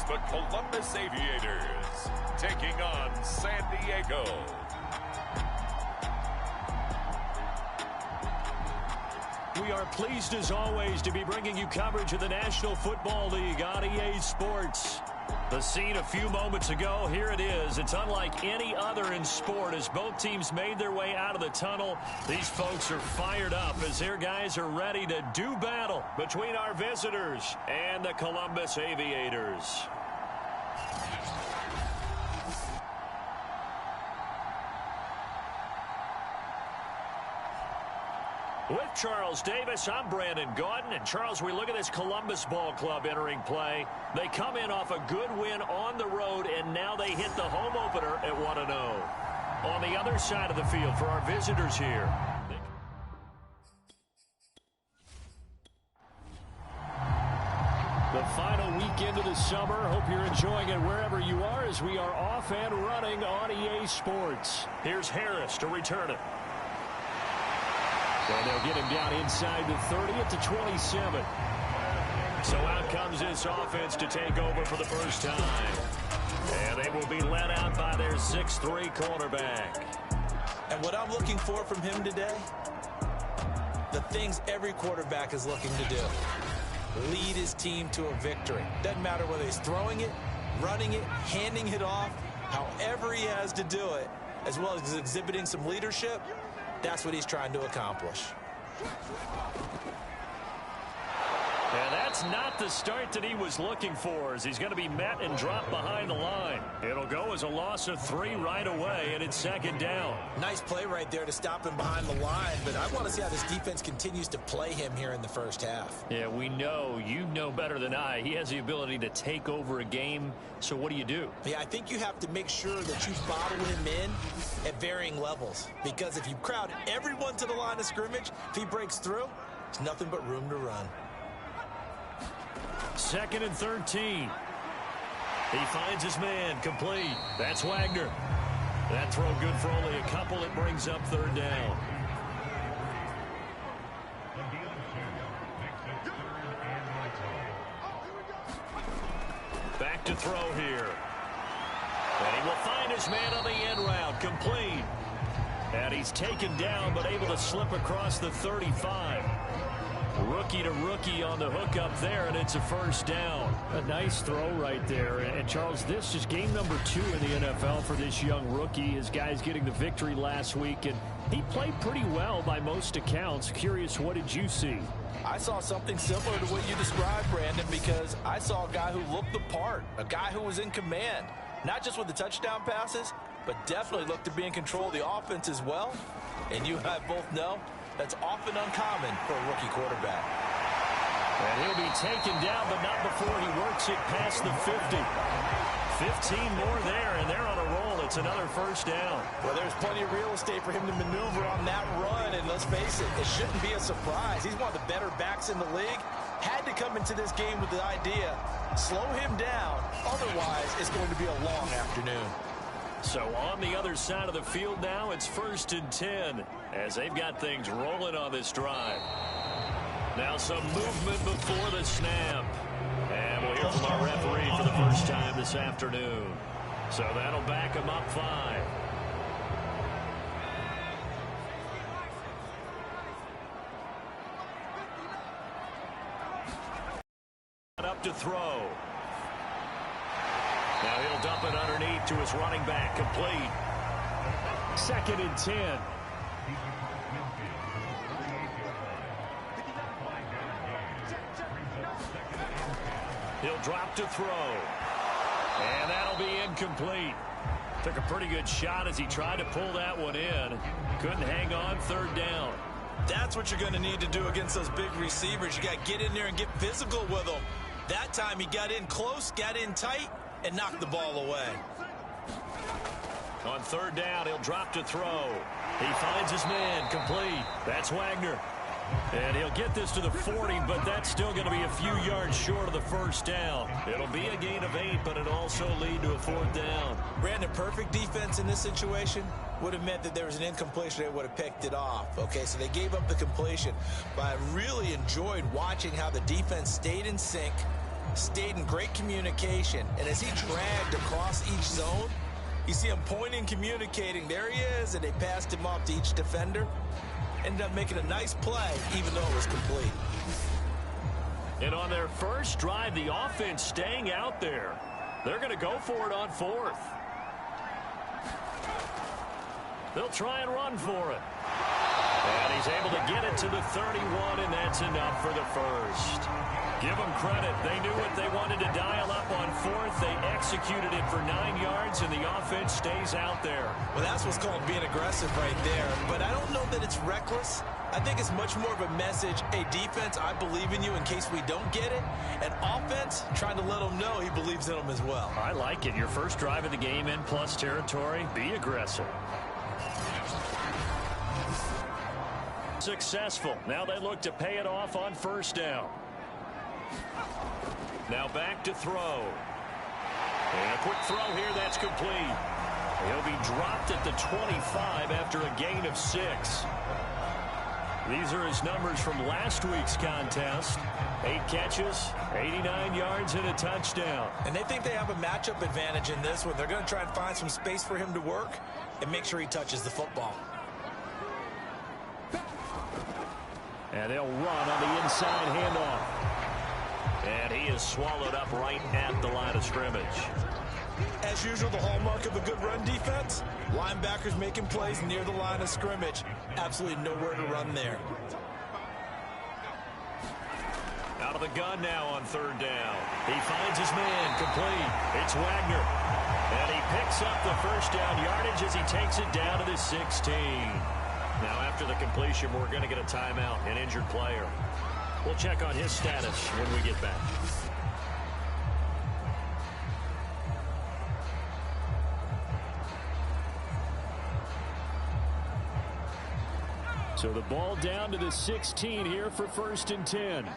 the Columbus Aviators, taking on San Diego. We are pleased, as always, to be bringing you coverage of the National Football League on EA Sports. The scene a few moments ago, here it is. It's unlike any other in sport as both teams made their way out of the tunnel. These folks are fired up as their guys are ready to do battle between our visitors and the Columbus Aviators. With Charles Davis, I'm Brandon Gaudin. And Charles, we look at this Columbus Ball Club entering play. They come in off a good win on the road, and now they hit the home opener at 1-0. On the other side of the field for our visitors here. The final weekend of the summer. Hope you're enjoying it wherever you are as we are off and running on EA Sports. Here's Harris to return it. And they'll get him down inside the 30 at the 27. So out comes this offense to take over for the first time. And they will be led out by their 6'3" quarterback. And what I'm looking for from him today, the things every quarterback is looking to do. Lead his team to a victory. Doesn't matter whether he's throwing it, running it, handing it off, however he has to do it, as well as exhibiting some leadership. That's what he's trying to accomplish. And that's not the start that he was looking for, as he's going to be met and dropped behind the line. It'll go as a loss of 3 right away, and it's second down. Nice play right there to stop him behind the line, but I want to see how this defense continues to play him here in the first half. Yeah, we know, you know better than I, he has the ability to take over a game, so what do? Yeah, I think you have to make sure that you bottle him in at varying levels, because if you crowd everyone to the line of scrimmage, if he breaks through, there's nothing but room to run. 2nd and 13. He finds his man, complete. That's Wagner. That throw good for only a couple. It brings up 3rd down. Back to throw here. And he will find his man on the end route, complete. And he's taken down, but able to slip across the 35. Rookie to rookie on the hook up there, and it's a first down. A nice throw right there. And Charles, this is game number 2 in the NFL for this young rookie. His guys getting the victory last week, and he played pretty well by most accounts. Curious, what did you see? I saw something similar to what you described, Brandon, because I saw a guy who looked the part, a guy who was in command, not just with the touchdown passes, but definitely looked to be in control of the offense as well. And you and I both know that's often uncommon for a rookie quarterback. And he'll be taken down, but not before he works it past the 50. 15 more there, and they're on a roll. It's another first down. Well, there's plenty of real estate for him to maneuver on that run, and let's face it, it shouldn't be a surprise. He's one of the better backs in the league. Had to come into this game with the idea, slow him down, otherwise it's going to be a long afternoon. So on the other side of the field now, it's 1st and 10 as they've got things rolling on this drive. Now some movement before the snap. And we'll hear from our referee for the first time this afternoon. So that'll back him up 5. Up to throw. Now he'll dump it underneath to his running back, complete. 2nd and 10. He'll drop to throw. And that'll be incomplete. Took a pretty good shot as he tried to pull that one in. Couldn't hang on, 3rd down. That's what you're going to need to do against those big receivers. You got to get in there and get physical with them. That time he got in close, got in tight, and knocked the ball away. On 3rd down, he'll drop to throw. He finds his man, complete. That's Wagner. And he'll get this to the 40, but that's still going to be a few yards short of the first down. It'll be a gain of 8, but it'll also lead to a 4th down. Brandon, perfect defense in this situation would have meant that there was an incompletion. They would have picked it off. Okay, so they gave up the completion. But I really enjoyed watching how the defense stayed in sync, stayed in great communication. And as he dragged across each zone, you see him pointing, communicating. There he is, and they passed him off to each defender. Ended up making a nice play, even though it was complete. And on their first drive, the offense staying out there. They're going to go for it on fourth. They'll try and run for it. And he's able to get it to the 31, and that's enough for the first. Give them credit. They knew what they wanted to dial up on fourth. They executed it for 9 yards, and the offense stays out there. Well, that's what's called being aggressive right there. But I don't know that it's reckless. I think it's much more of a message. Hey, defense, I believe in you in case we don't get it. And offense, trying to let them know he believes in them as well. I like it. Your first drive of the game in plus territory. Be aggressive. Successful. Now they look to pay it off on first down. Now back to throw. And a quick throw here. That's complete. He'll be dropped at the 25 after a gain of 6. These are his numbers from last week's contest. 8 catches, 89 yards, and a touchdown. And they think they have a matchup advantage in this one. They're going to try and find some space for him to work and make sure he touches the football. And they'll run on the inside handoff. And he is swallowed up right at the line of scrimmage. As usual, the hallmark of a good run defense, linebackers making plays near the line of scrimmage. Absolutely nowhere to run there. Out of the gun now on third down. He finds his man, complete. It's Wagner. And he picks up the first down yardage as he takes it down to the 16. Now after the completion, we're going to get a timeout, an injured player. We'll check on his status when we get back. So the ball down to the 16 here for 1st and 10.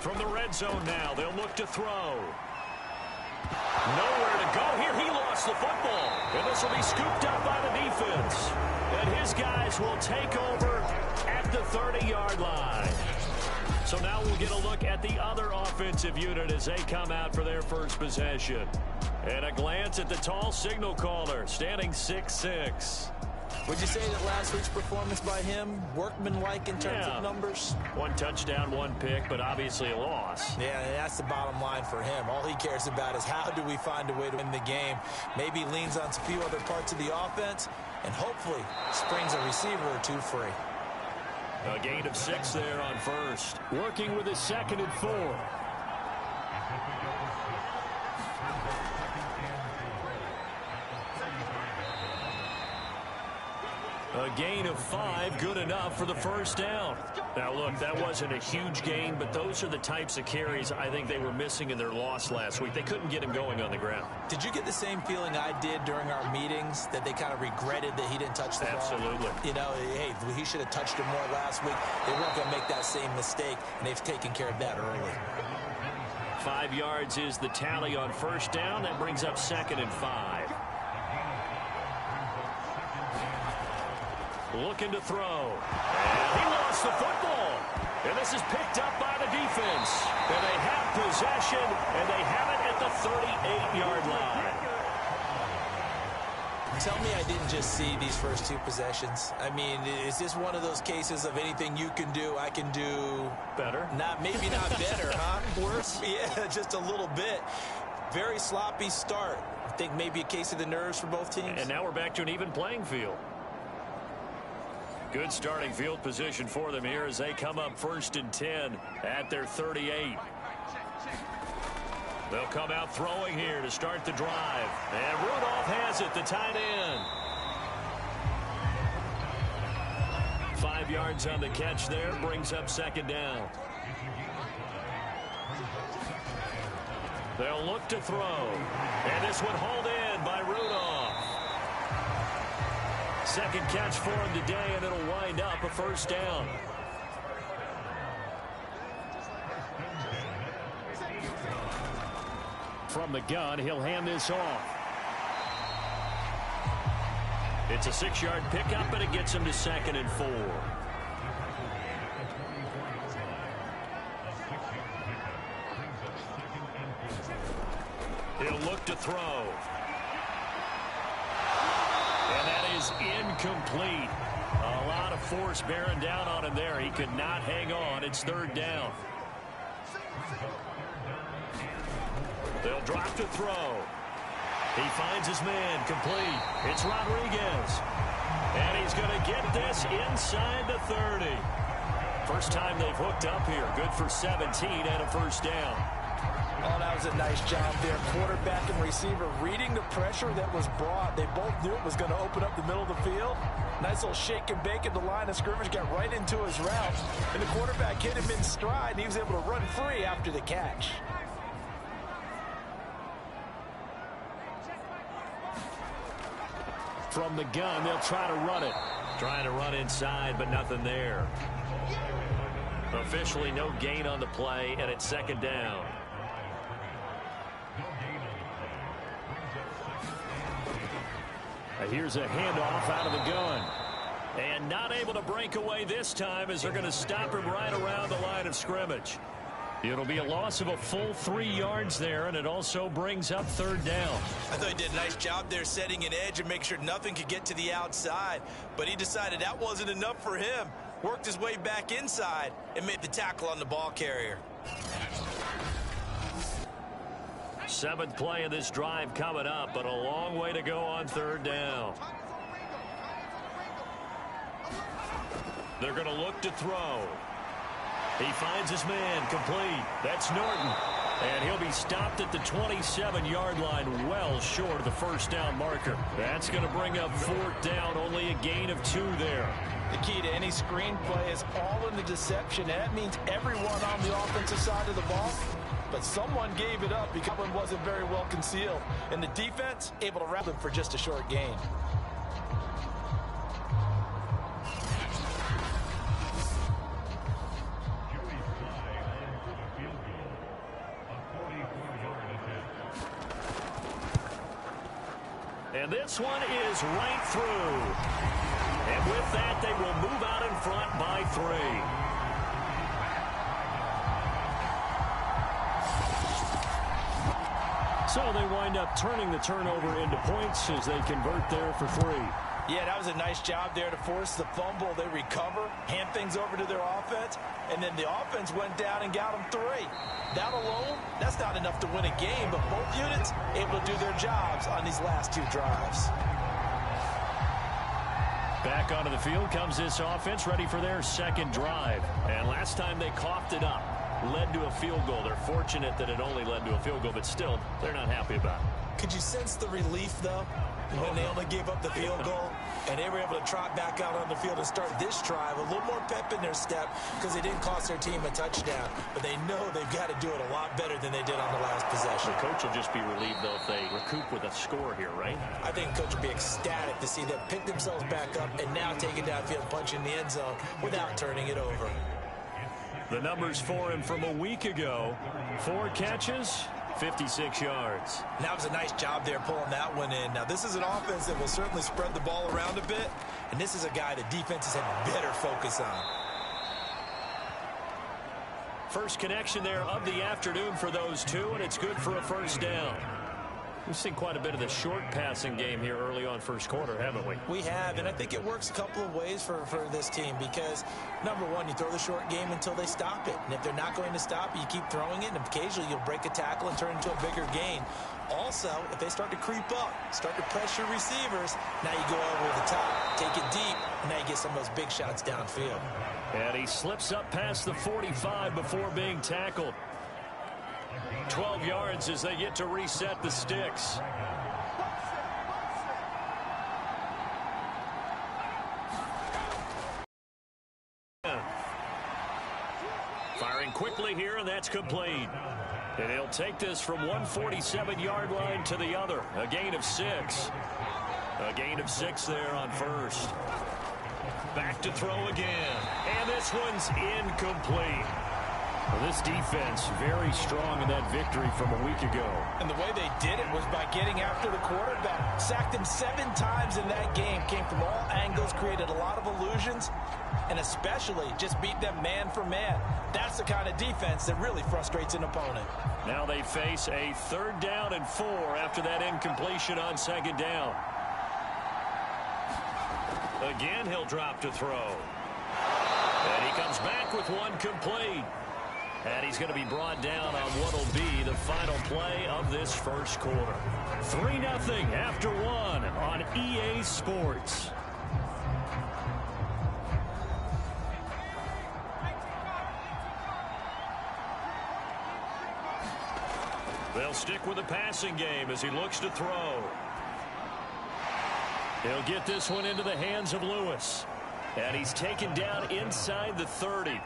From the red zone now, they'll look to throw. Nowhere to go here. He lost the football. And this will be scooped up by the defense. And his guys will take over at the 30-yard line. So now we'll get a look at the other offensive unit as they come out for their first possession. And a glance at the tall signal caller, standing 6'6". Would you say that last week's performance by him, workmanlike in terms of numbers? 1 touchdown, 1 pick, but obviously a loss. Yeah, and that's the bottom line for him. All he cares about is how do we find a way to win the game. Maybe leans on a few other parts of the offense, and hopefully springs a receiver or 2 free. A gain of 6 there on first. Working with his 2nd and 4. A gain of 5, good enough for the first down. Now, look, that wasn't a huge gain, but those are the types of carries I think they were missing in their loss last week. They couldn't get him going on the ground. Did you get the same feeling I did during our meetings, that they kind of regretted that he didn't touch the ball? Absolutely. You know, hey, he should have touched it more last week. They weren't going to make that same mistake, and they've taken care of that early. 5 yards is the tally on first down. That brings up 2nd and 5. Looking to throw. And he lost the football. And this is picked up by the defense. And they have possession, and they have it at the 38-yard line. Tell me I didn't just see these first 2 possessions. I mean, is this one of those cases of anything you can do, I can do better? Maybe not better, huh? Worse? Yeah, just a little bit. Very sloppy start. I think maybe a case of the nerves for both teams. And now we're back to an even playing field. Good starting field position for them here as they come up 1st and 10 at their 38. They'll come out throwing here to start the drive. And Rudolph has it, the tight end. 5 yards on the catch there, brings up 2nd down. They'll look to throw. And this one hauled in by Rudolph. 2nd catch for him today, and it'll wind up a first down. From the gun, he'll hand this off. It's a 6-yard pickup, and it gets him to 2nd and 4. He'll look to throw. And that is incomplete. A lot of force bearing down on him there. He could not hang on. It's third down. They'll drop to throw. He finds his man, complete. It's Rodriguez. And he's going to get this inside the 30. First time they've hooked up here. Good for 17 and a first down. Oh, that was a nice job there. Quarterback and receiver reading the pressure that was brought. They both knew it was going to open up the middle of the field. Nice little shake and bake at the line of scrimmage. Got right into his route. And the quarterback hit him in stride. And he was able to run free after the catch. From the gun, they'll try to run it. Trying to run inside, but nothing there. Officially no gain on the play, and it's second down. Here's a handoff out of the gun. And not able to break away this time as they're going to stop him right around the line of scrimmage. It'll be a loss of a full 3 yards there, and it also brings up third down. I thought he did a nice job there setting an edge and make sure nothing could get to the outside. But he decided that wasn't enough for him. Worked his way back inside and made the tackle on the ball carrier. 7th play of this drive coming up, but a long way to go on third down. They're going to look to throw. He finds his man, complete. That's Norton. And he'll be stopped at the 27-yard line, well short of the first down marker. That's going to bring up fourth down, only a gain of 2 there. The key to any screenplay is all in the deception. And that means everyone on the offensive side of the ball. But someone gave it up because one wasn't very well concealed. And the defense able to wrap them for just a short gain. And this one is right through. And with that, they will move out in front by 3. So they wind up turning the turnover into points as they convert there for 3. Yeah, that was a nice job there to force the fumble. They recover, hand things over to their offense, and then the offense went down and got them 3. That alone, that's not enough to win a game, but both units able to do their jobs on these last 2 drives. Back onto the field comes this offense, ready for their second drive. And last time they coughed it up, led to a field goal. They're fortunate that it only led to a field goal, but still, they're not happy about it. Could you sense the relief, though, when they only gave up the field goal and they were able to trot back out on the field and start this drive? A little more pep in their step because they didn't cost their team a touchdown, but they know they've got to do it a lot better than they did on the last possession. The coach will just be relieved, though, if they recoup with a score here, right? I think the coach will be ecstatic to see them pick themselves back up and now take it downfield, punch in the end zone without turning it over. The numbers for him from a week ago: 4 catches, 56 yards. That was a nice job there pulling that one in. Now, this is an offense that will certainly spread the ball around a bit, and this is a guy that defenses have better focus on. First connection there of the afternoon for those 2, and it's good for a first down. We've seen quite a bit of the short passing game here early on first quarter, haven't we? We have, and I think it works a couple of ways for this team because, number one, you throw the short game until they stop it. And if they're not going to stop it, you keep throwing it, and occasionally you'll break a tackle and turn it into a bigger gain. Also, if they start to creep up, start to pressure receivers, now you go over the top, take it deep, and now you get some of those big shots downfield. And he slips up past the 45 before being tackled. 12 yards as they get to reset the sticks. Firing quickly here, and that's complete. And he'll take this from 147-yard line to the other. A gain of 6. A gain of 6 there on first. Back to throw again. And this one's incomplete. Well, this defense very strong in that victory from a week ago. And the way they did it was by getting after the quarterback. Sacked him 7 times in that game. Came from all angles, created a lot of illusions, and especially just beat them man for man. That's the kind of defense that really frustrates an opponent. Now they face a 3rd down and 4 after that incompletion on 2nd down. Again, he'll drop to throw. And he comes back with one complete. And he's going to be brought down on what will be the final play of this first quarter. 3-0 after 1 on EA Sports. They'll stick with the passing game as he looks to throw. He'll get this one into the hands of Lewis. And he's taken down inside the 30.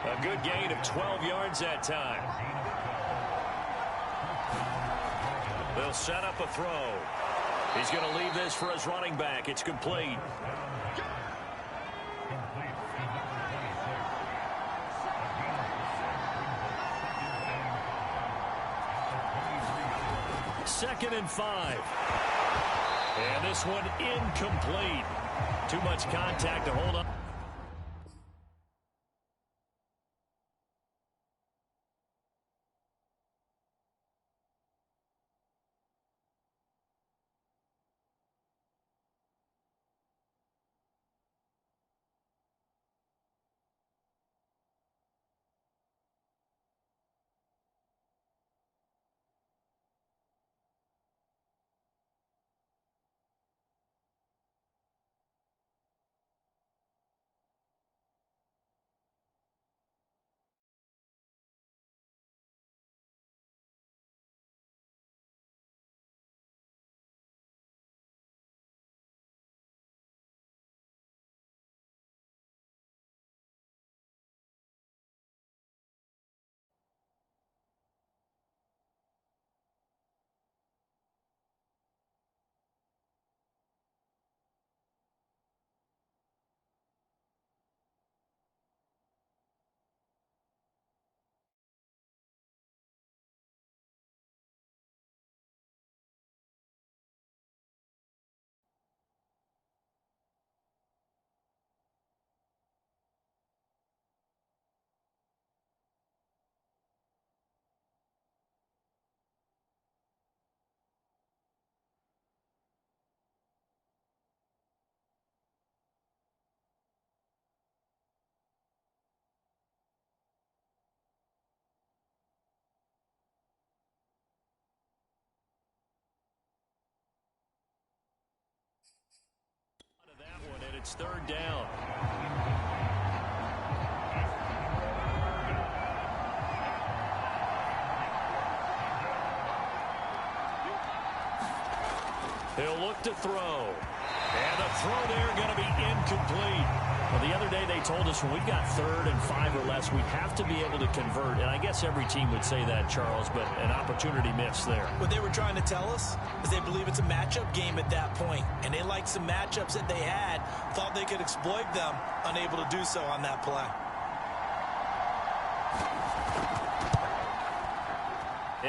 A good gain of 12 yards that time. They'll set up a throw. He's going to leave this for his running back. It's complete. Second and 5. And this one incomplete. Too much contact to hold up. It's 3rd down. He'll look to throw. And the throw there going to be incomplete. Well, the other day they told us when we've got 3rd and 5 or less, we have to be able to convert. And I guess every team would say that, Charles, but an opportunity missed there. What they were trying to tell us is they believe it's a matchup game at that point. And they liked some matchups that they had, thought they could exploit them, unable to do so on that play.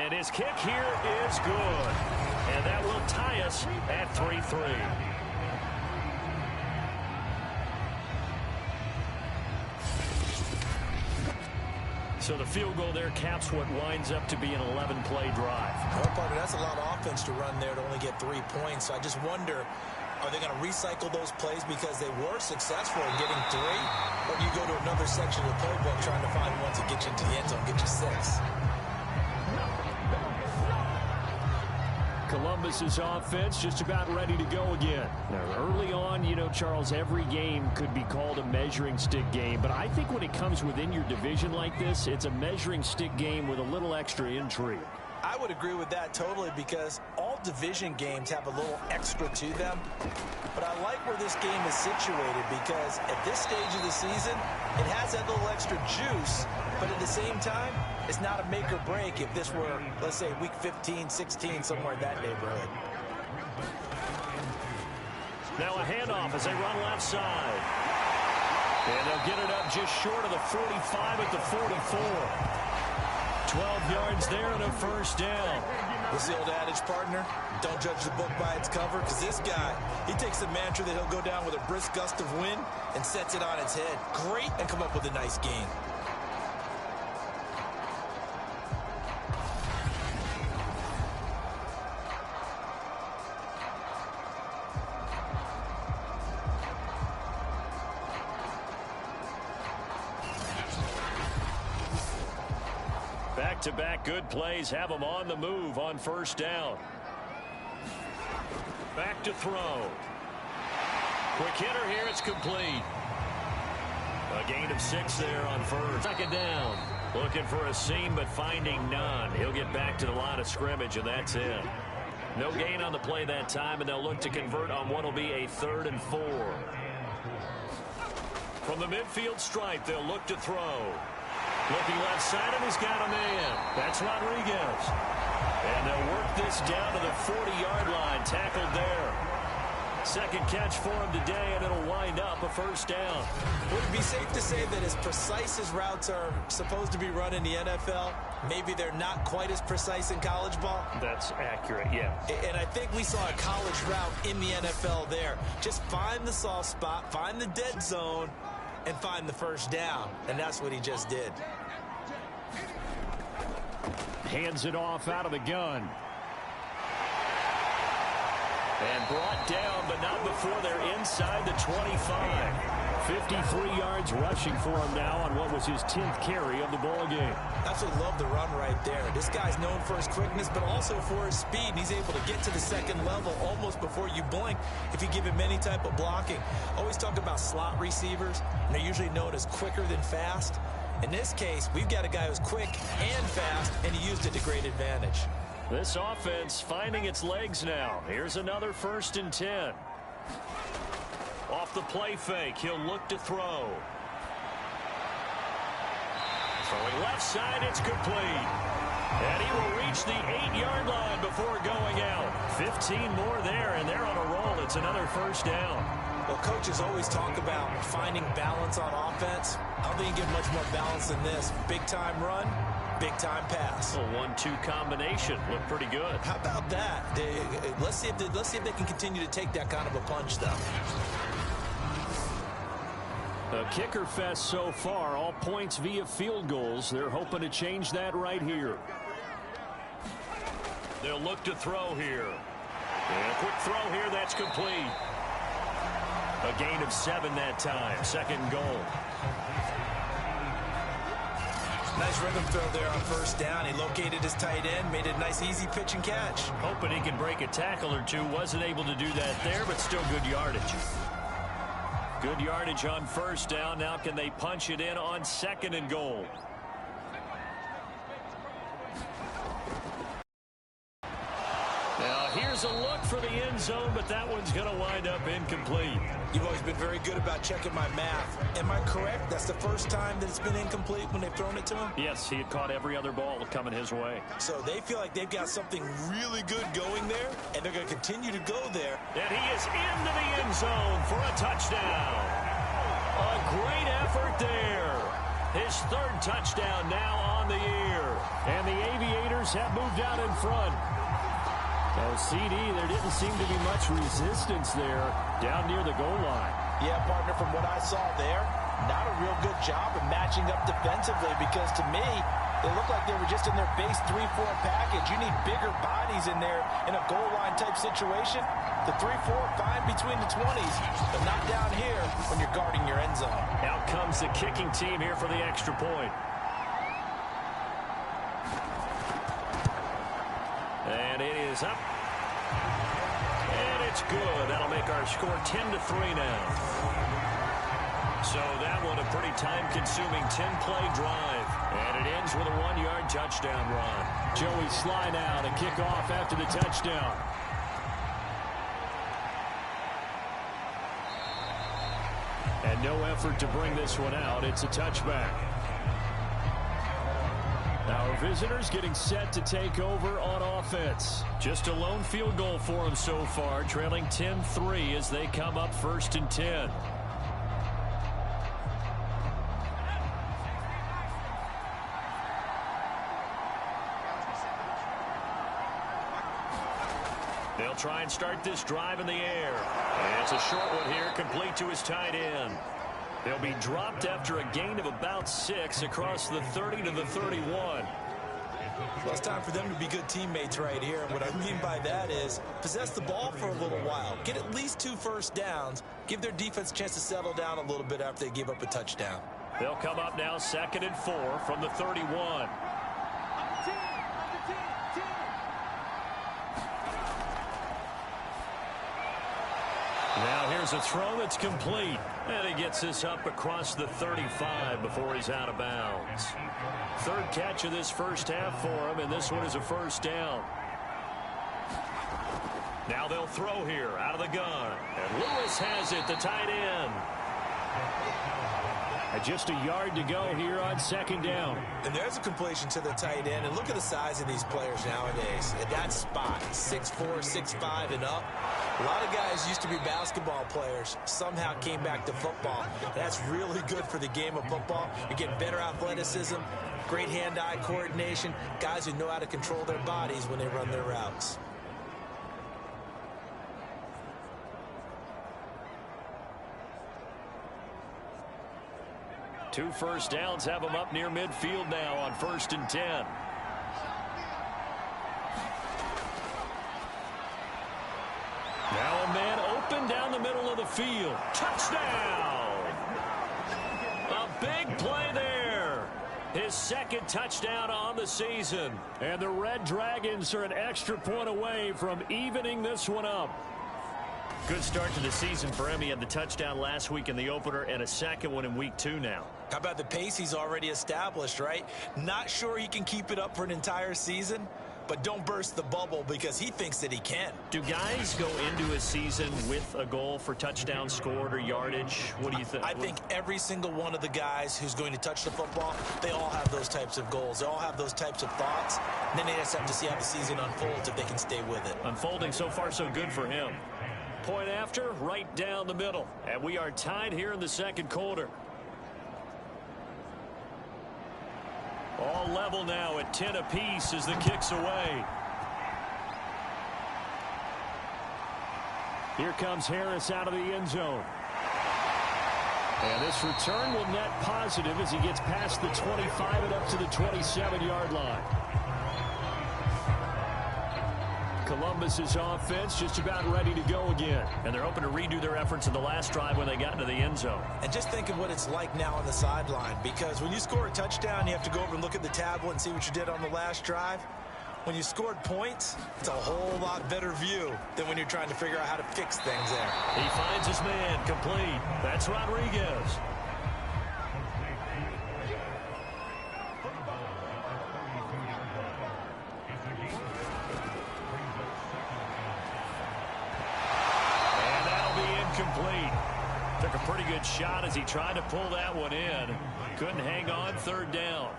And his kick here is good. And that will tie us at 3-3. So the field goal there caps what winds up to be an 11-play drive. Well, partner, that's a lot of offense to run there to only get 3 points. So I just wonder, are they going to recycle those plays because they were successful in getting 3? Or do you go to another section of the playbook trying to find one to get you into the end zone, get you 6? Columbus's offense just about ready to go again. Now, early on, you know, Charles, every game could be called a measuring stick game. But I think when it comes within your division like this, it's a measuring stick game with a little extra intrigue. I would agree with that totally because all division games have a little extra to them. But I like where this game is situated because at this stage of the season, it has that little extra juice. But at the same time, it's not a make or break if this were, let's say, week 15, 16, somewhere in that neighborhood. Now a handoff as they run left side. And they'll get it up just short of the 45 at the 44. 12 yards there and a first down. What's the old adage, partner? Don't judge the book by its cover, because this guy, he takes the mantra that he'll go down with a brisk gust of wind and sets it on its head. Great, and come up with a nice game. Back-to-back good plays have them on the move on first down. Back to throw. Quick hitter here. It's complete. A gain of 6 there on first. Second down. Looking for a seam, but finding none. He'll get back to the line of scrimmage, and that's it. No gain on the play that time, and they'll look to convert on what will be a 3rd and 4. From the midfield stripe, they'll look to throw. Looking left side, and he's got a man. That's Rodriguez. And they'll work this down to the 40-yard line. Tackled there. Second catch for him today, and it'll wind up a first down. Would it be safe to say that as precise as routes are supposed to be run in the NFL, maybe they're not quite as precise in college ball? That's accurate, yeah. And I think we saw a college route in the NFL there. Just find the soft spot, find the dead zone, and find the first down. And that's what he just did. Hands it off out of the gun. And brought down, but not before they're inside the 25. 53 yards rushing for him now on what was his 10th carry of the ball game. Absolutely love the run right there. This guy's known for his quickness, but also for his speed. And he's able to get to the second level almost before you blink if you give him any type of blocking. Always talk about slot receivers, and they're usually known as quicker than fast. In this case, we've got a guy who's quick and fast, and he used it to great advantage. This offense finding its legs now. Here's another 1st and 10. Off the play fake, he'll look to throw. Throwing left side, it's complete. And he will reach the 8-yard line before going out. 15 more there, and they're on a roll. It's another first down. Well, coaches always talk about finding balance on offense. I don't think you get much more balance than this. Big-time run, big-time pass. A 1-2 combination. Looked pretty good. How about that? Let's see if they can continue to take that kind of a punch, though. A kicker fest so far. All points via field goals. They're hoping to change that right here. They'll look to throw here. And a quick throw here. That's complete. A gain of 7 that time. 2nd goal. Nice rhythm throw there on first down. He located his tight end, made it a nice, easy pitch and catch. Hoping he can break a tackle or two. Wasn't able to do that there, but still good yardage. Good yardage on first down. Now can they punch it in on 2nd and goal? Now here's a look for the end zone, but that one's going to wind up incomplete. You've always been very good about checking my math. Am I correct? That's the first time that it's been incomplete when they've thrown it to him? Yes, he had caught every other ball coming his way. So they feel like they've got something really good going there, and they're going to continue to go there. And he is into the end zone for a touchdown. A great effort there. His 3rd touchdown now on the year. And the Aviators have moved out in front. So, CD, there didn't seem to be much resistance there down near the goal line. Yeah, partner, from what I saw there, not a real good job of matching up defensively, because to me, they look like they were just in their base 3-4 package. You need bigger bodies in there in a goal line type situation. The 3-4, fine between the 20s, but not down here when you're guarding your end zone. Out comes the kicking team here for the extra point. And it is up. And it's good. That'll make our score 10-3 now. So that one a pretty time-consuming 10-play drive. And it ends with a 1-yard touchdown run. Joey Sly now to kick off after the touchdown. And no effort to bring this one out. It's a touchback. Our visitors getting set to take over on offense. Just a lone field goal for them so far, trailing 10-3 as they come up 1st and 10. They'll try and start this drive in the air. And it's a short one here, complete to his tight end. They'll be dropped after a gain of about 6 across the 30 to the 31. Well, it's time for them to be good teammates right here. And what I mean by that is possess the ball for a little while. Get at least 2 first downs. Give their defense a chance to settle down a little bit after they give up a touchdown. They'll come up now 2nd and 4 from the 31. Now here's a throw that's complete. And he gets this up across the 35 before he's out of bounds. 3rd catch of this first half for him, and this one is a first down. Now they'll throw here out of the gun. And Lewis has it, the tight end. And just a yard to go here on 2nd down. And there's a completion to the tight end. And look at the size of these players nowadays. At that spot, 6'4", 6'5", and up. A lot of guys used to be basketball players, somehow came back to football. That's really good for the game of football. You get better athleticism, great hand-eye coordination, guys who know how to control their bodies when they run their routes. Two first downs have them up near midfield now on 1st and 10. Now a man open down the middle of the field. Touchdown! A big play there. His 2nd touchdown on the season. And the Red Dragons are an extra point away from evening this one up. Good start to the season for him. He had the touchdown last week in the opener and a 2nd one in week 2 now. How about the pace he's already established, right? Not sure he can keep it up for an entire season, but don't burst the bubble because he thinks that he can. Do guys go into a season with a goal for touchdown scored or yardage? What do you think? I think every single one of the guys who's going to touch the football, they all have those types of goals. They all have those types of thoughts. And then they just have to see how the season unfolds if they can stay with it. Unfolding so far so good for him. Point after, right down the middle. And we are tied here in the 2nd quarter. All level now at 10 apiece as the kick's away. Here comes Harris out of the end zone. And this return will net positive as he gets past the 25 and up to the 27-yard line. Columbus's offense just about ready to go again. And they're hoping to redo their efforts in the last drive when they got into the end zone. And just think of what it's like now on the sideline, because when you score a touchdown, you have to go over and look at the tablet and see what you did on the last drive. When you scored points, it's a whole lot better view than when you're trying to figure out how to fix things there. He finds his man complete. That's Rodriguez. Complete. Took a pretty good shot as he tried to pull that one in. Couldn't hang on. 3rd down.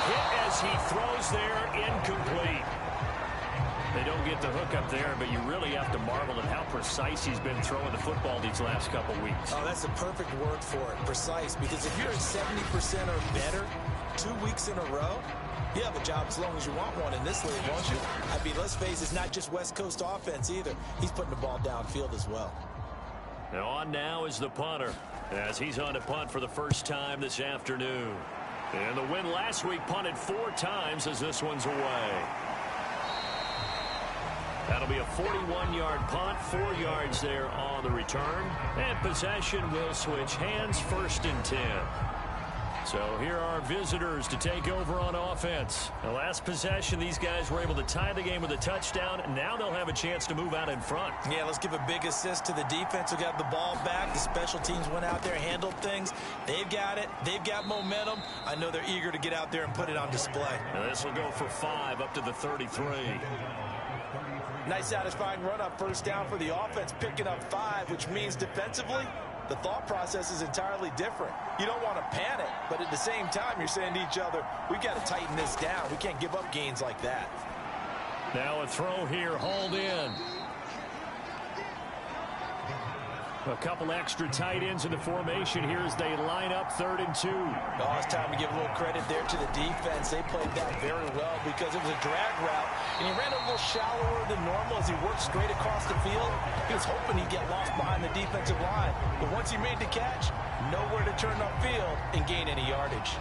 Hit as he throws there, incomplete. They don't get the hook up there, but you really have to marvel at how precise he's been throwing the football these last couple weeks. Oh, that's the perfect word for it, precise, because if you're at 70% or better 2 weeks in a row, you have a job as long as you want one in this league, won't you? I mean, let's face it, it's not just West Coast offense either. He's putting the ball downfield as well. Now on now is the punter, as he's on to punt for the first time this afternoon. And the win last week punted 4 times as this one's away. That'll be a 41-yard punt, 4 yards there on the return. And possession will switch hands, 1st and 10. So here are our visitors to take over on offense. The last possession, these guys were able to tie the game with a touchdown. Now they'll have a chance to move out in front. Yeah, let's give a big assist to the defense who got the ball back. The special teams went out there, handled things. They've got it. They've got momentum. I know they're eager to get out there and put it on display. And this will go for 5 up to the 33. Nice satisfying run up, 1st down for the offense, picking up 5, which means defensively, the thought process is entirely different. You don't want to panic, but at the same time, you're saying to each other, we've got to tighten this down. We can't give up gains like that. Now a throw here, hauled in. A couple extra tight ends in the formation here as they line up 3rd and 2. Oh, it's time to give a little credit there to the defense. They played that very well because it was a drag route, and he ran a little shallower than normal as he worked straight across the field. He was hoping he'd get lost behind the defensive line, but once he made the catch, nowhere to turn upfield and gain any yardage.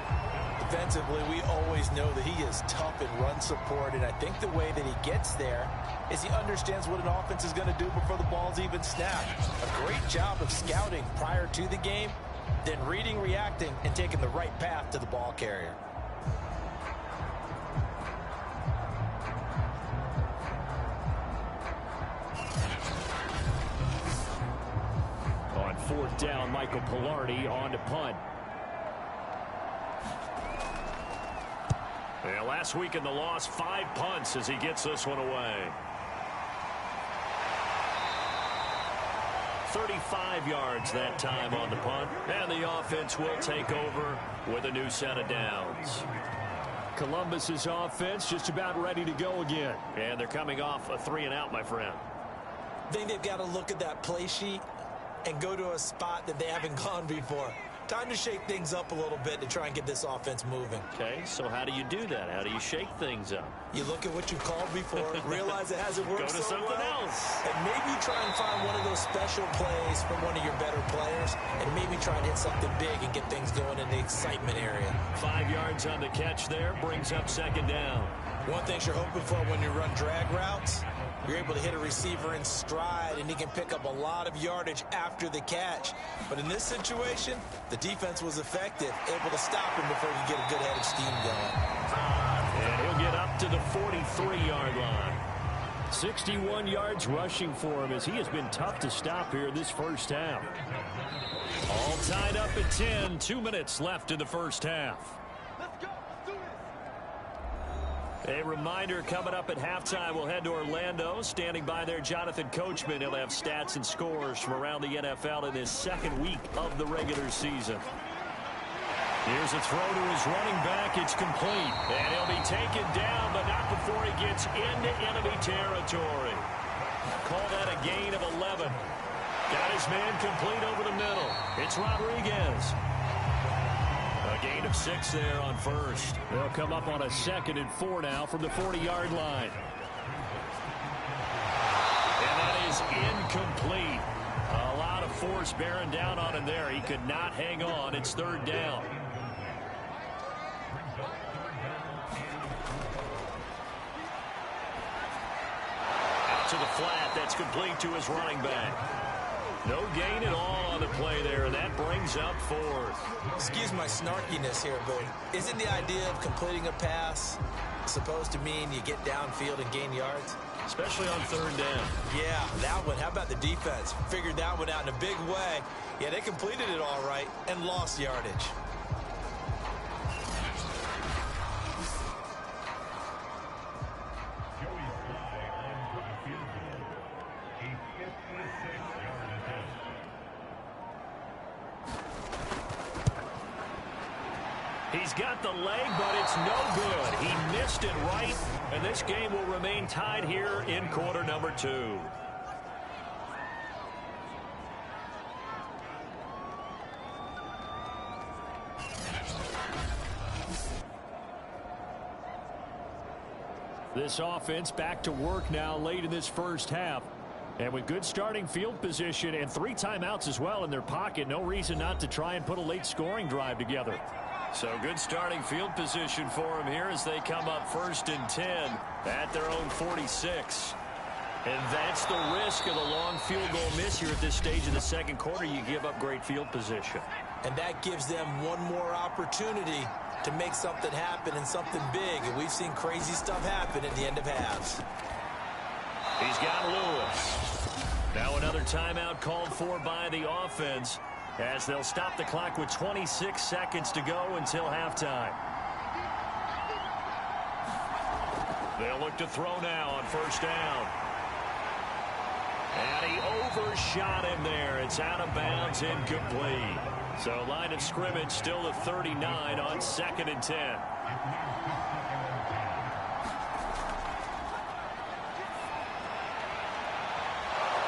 Defensively, we always know that he is tough in run support, and I think the way that he gets there is he understands what an offense is going to do before the ball's even snapped. A great job of scouting prior to the game, then reading, reacting, and taking the right path to the ball carrier. On 4th down, Michael Pilardi on to punt. Yeah, last week in the loss, 5 punts as he gets this one away. 35 yards that time on the punt. And the offense will take over with a new set of downs. Columbus's offense just about ready to go again. And they're coming off a 3-and-out, my friend. I think they've got to look at that play sheet and go to a spot that they haven't gone before. Time to shake things up a little bit to try and get this offense moving. Okay, so how do you do that? How do you shake things up? You look at what you called before, realize it hasn't worked so so something well, else. and maybe try and find one of those special plays from one of your better players, and maybe try and hit something big and get things going in the excitement area. 5 yards on the catch there, brings up 2nd down. One thing you're hoping for when you run drag routes, you're able to hit a receiver in stride, and he can pick up a lot of yardage after the catch. But in this situation, the defense was effective, able to stop him before he could get a good head of steam going. And he'll get up to the 43-yard line. 61 yards rushing for him as he has been tough to stop here this first half. All tied up at 10, 2 minutes left in the first half. A reminder, coming up at halftime, we'll head to Orlando. Standing by there, Jonathan Coachman. He'll have stats and scores from around the NFL in his 2nd week of the regular season. Here's a throw to his running back. It's complete. And he'll be taken down, but not before he gets into enemy territory. Call that a gain of 11. Got his man complete over the middle. It's Rodriguez. A gain of 6 there on first. They'll come up on a 2nd and 4 now from the 40-yard line. And that is incomplete. A lot of force bearing down on him there. He could not hang on. It's 3rd down. Out to the flat. That's complete to his running back. No gain at all on the play there. That brings up 4th. Excuse my snarkiness here, but isn't the idea of completing a pass supposed to mean you get downfield and gain yards? Especially on 3rd down. Yeah, that one. How about the defense? Figured that one out in a big way. Yeah, they completed it all right and lost yardage. He's got the leg, but it's no good. He missed it right, and this game will remain tied here in quarter number 2. This offense back to work now late in this first half. And with good starting field position and 3 timeouts as well in their pocket, no reason not to try and put a late scoring drive together. So good starting field position for them here as they come up 1st and 10 at their own 46. And that's the risk of the long field goal miss here at this stage of the 2nd quarter. You give up great field position. And that gives them one more opportunity to make something happen and something big. And we've seen crazy stuff happen at the end of halves. He's got Lewis. Now another timeout called for by the offense, as they'll stop the clock with 26 seconds to go until halftime. They'll look to throw now on 1st down. And he overshot him there. It's out of bounds, incomplete. So line of scrimmage still at 39 on 2nd and 10.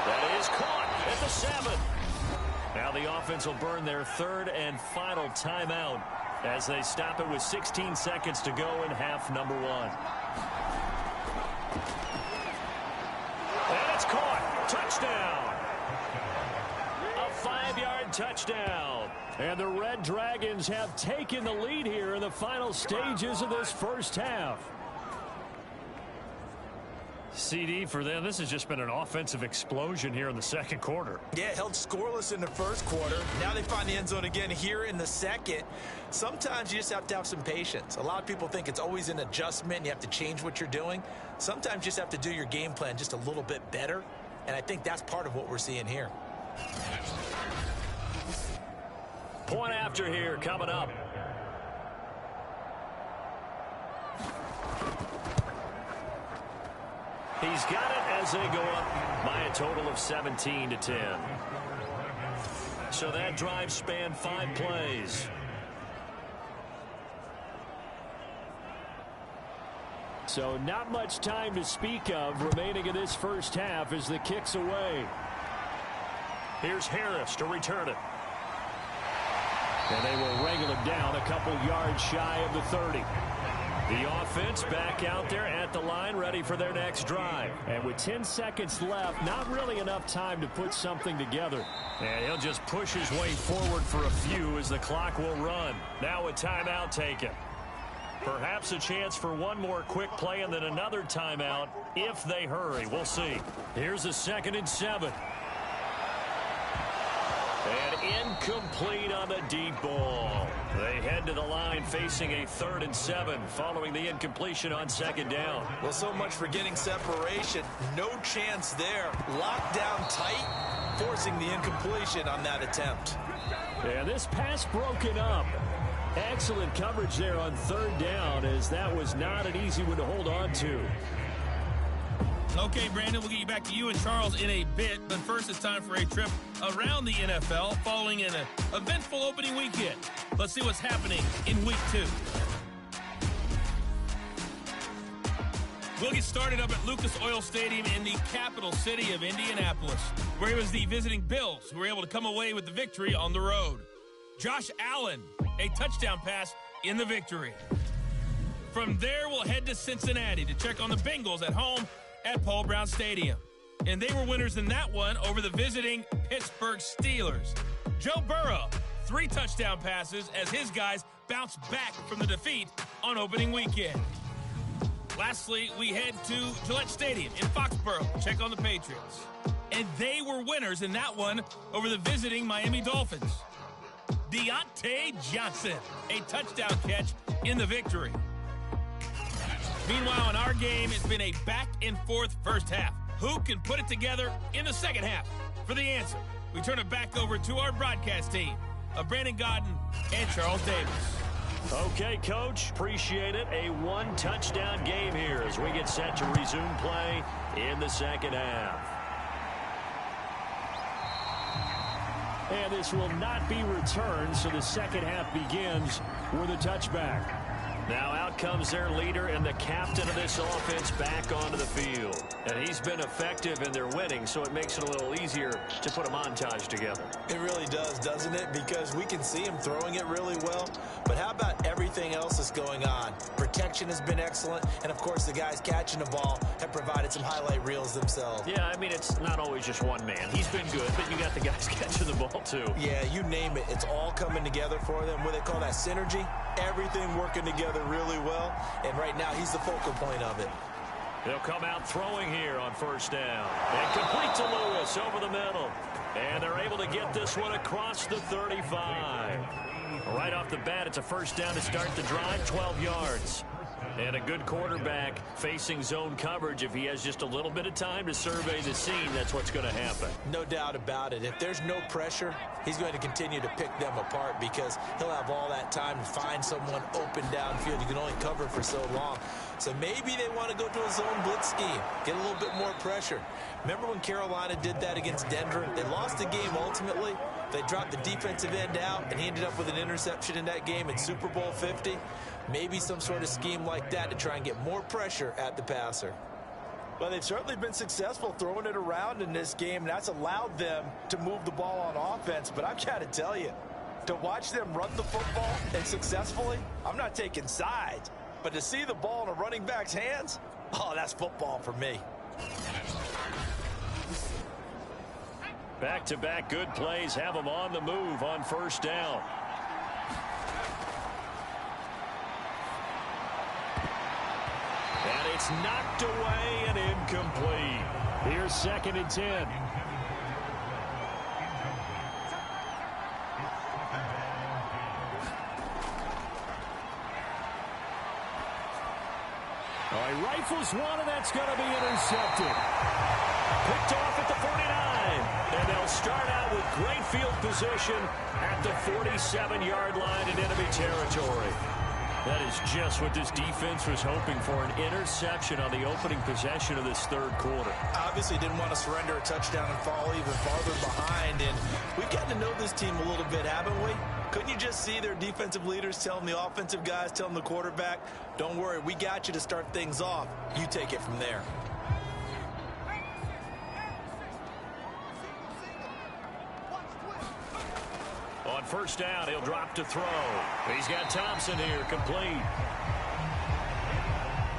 That is caught at the 7. Now the offense will burn their third and final timeout as they stop it with 16 seconds to go in half number 1. And it's caught. Touchdown. A 5-yard touchdown. And the Red Dragons have taken the lead here in the final stages of this first half. CD, for them, this has just been an offensive explosion here in the second quarter. Yeah, held scoreless in the first quarter. Now they find the end zone again here in the second. Sometimes you just have to have some patience. A lot of people think it's always an adjustment. You have to change what you're doing. Sometimes you just have to do your game plan just a little bit better. And I think that's part of what we're seeing here. Point after here coming up. He's got it as they go up by a total of 17-10. So that drive spanned 5 plays. So not much time to speak of remaining in this first half as the kick's away. Here's Harris to return it. And they will wrangle him down a couple yards shy of the 30. The offense back out there at the line, ready for their next drive. And with 10 seconds left, not really enough time to put something together. And he'll just push his way forward for a few as the clock will run. Now a timeout taken. Perhaps a chance for one more quick play and then another timeout if they hurry. We'll see. Here's a 2nd and 7. And incomplete on the deep ball. They head to the line facing a 3rd and 7 following the incompletion on 2nd down. Well, so much for getting separation. No chance there. Locked down tight, forcing the incompletion on that attempt. And this pass broken up. Excellent coverage there on 3rd down, as that was not an easy one to hold on to. Okay, Brandon, we'll get you back to you and Charles in a bit, but first it's time for a trip around the NFL following an eventful opening weekend. Let's see what's happening in Week 2. We'll get started up at Lucas Oil Stadium in the capital city of Indianapolis, where it was the visiting Bills who were able to come away with the victory on the road. Josh Allen, a touchdown pass in the victory. From there, we'll head to Cincinnati to check on the Bengals at home at Paul Brown Stadium. And they were winners in that one over the visiting Pittsburgh Steelers. Joe Burrow, 3 touchdown passes as his guys bounced back from the defeat on opening weekend. Lastly, we head to Gillette Stadium in Foxborough to check on the Patriots. And they were winners in that one over the visiting Miami Dolphins. Deontay Johnson, a touchdown catch in the victory. Meanwhile, in our game, it's been a back-and-forth first half. Who can put it together in the second half? For the answer, we turn it back over to our broadcast team of Brandon Godden and Charles Davis. Okay, Coach, appreciate it. A 1-touchdown game here as we get set to resume play in the second half. And this will not be returned, so the second half begins with a touchback. Now out comes their leader and the captain of this offense back onto the field. And he's been effective in their winning, so it makes it a little easier to put a montage together. It really does, doesn't it? Because we can see him throwing it really well. But how about everything else that's going on? Protection has been excellent. And, of course, the guys catching the ball have provided some highlight reels themselves. Yeah, I mean, it's not always just one man. He's been good, but you got the guys catching the ball, too. Yeah, you name it. It's all coming together for them. What they call that synergy. Everything working together really well. And right now, he's the focal point of it. They'll come out throwing here on first down. And complete to Lewis over the middle. And they're able to get this one across the 35. Right off the bat, it's a first down to start the drive, 12 yards. And a good quarterback facing zone coverage. If he has just a little bit of time to survey the scene, that's what's going to happen. No doubt about it. If there's no pressure, he's going to continue to pick them apart because he'll have all that time to find someone open downfield. You can only cover for so long. So maybe they want to go to a zone blitz scheme, get a little bit more pressure. Remember when Carolina did that against Denver? They lost the game ultimately. They dropped the defensive end out, and he ended up with an interception in that game in Super Bowl 50. Maybe some sort of scheme like that to try and get more pressure at the passer. Well, they've certainly been successful throwing it around in this game. That's allowed them to move the ball on offense. But I've got to tell you, to watch them run the football and successfully, I'm not taking sides. But to see the ball in a running back's hands, oh, that's football for me. Back-to-back good plays have them on the move on first down. And it's knocked away and incomplete. Here's 2nd and 10. All right, rifles one, and that's going to be intercepted. Picked off at the 49. And they'll start out with great field position at the 47-yard line in enemy territory. That is just what this defense was hoping for, an interception on the opening possession of this third quarter. Obviously didn't want to surrender a touchdown and fall even farther behind. And we've gotten to know this team a little bit, haven't we? Couldn't you just see their defensive leaders telling the offensive guys, telling the quarterback, don't worry, we got you to start things off. You take it from there. On first down, he'll drop to throw. He's got Thompson here, complete.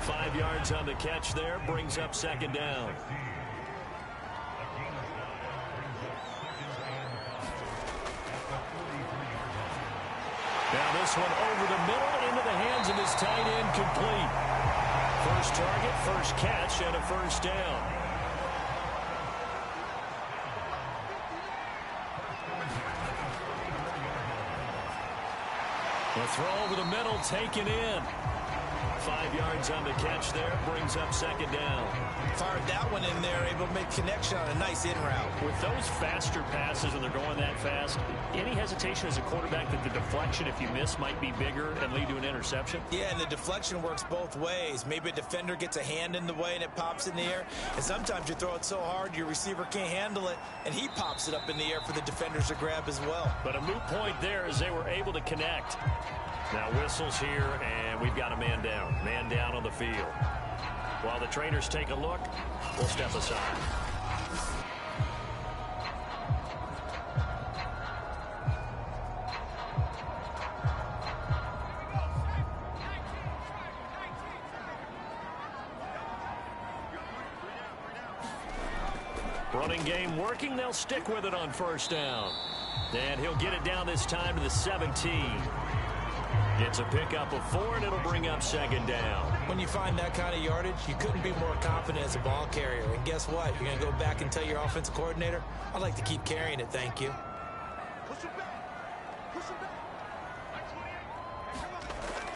5 yards on the catch there, brings up 2nd down. Now this one over the middle into the hands of his tight end, complete. First target, first catch, and a first down. The throw over the middle, taken in. 5 yards on the catch there, brings up 2nd down. Fired that one in there, able to make connection on a nice in route. With those faster passes and they're going that fast, any hesitation as a quarterback that the deflection, if you miss, might be bigger and lead to an interception? Yeah, and the deflection works both ways. Maybe a defender gets a hand in the way and it pops in the air. And sometimes you throw it so hard your receiver can't handle it, and he pops it up in the air for the defenders to grab as well. But a moot point there as they were able to connect. Now whistles here, and we've got a man down. Man down on the field. While the trainers take a look, we'll step aside. Running game working. They'll stick with it on first down. And he'll get it down this time to the 17. It's a pickup of 4, and it'll bring up 2nd down. When you find that kind of yardage, you couldn't be more confident as a ball carrier. And guess what? You're going to go back and tell your offensive coordinator, I'd like to keep carrying it, thank you.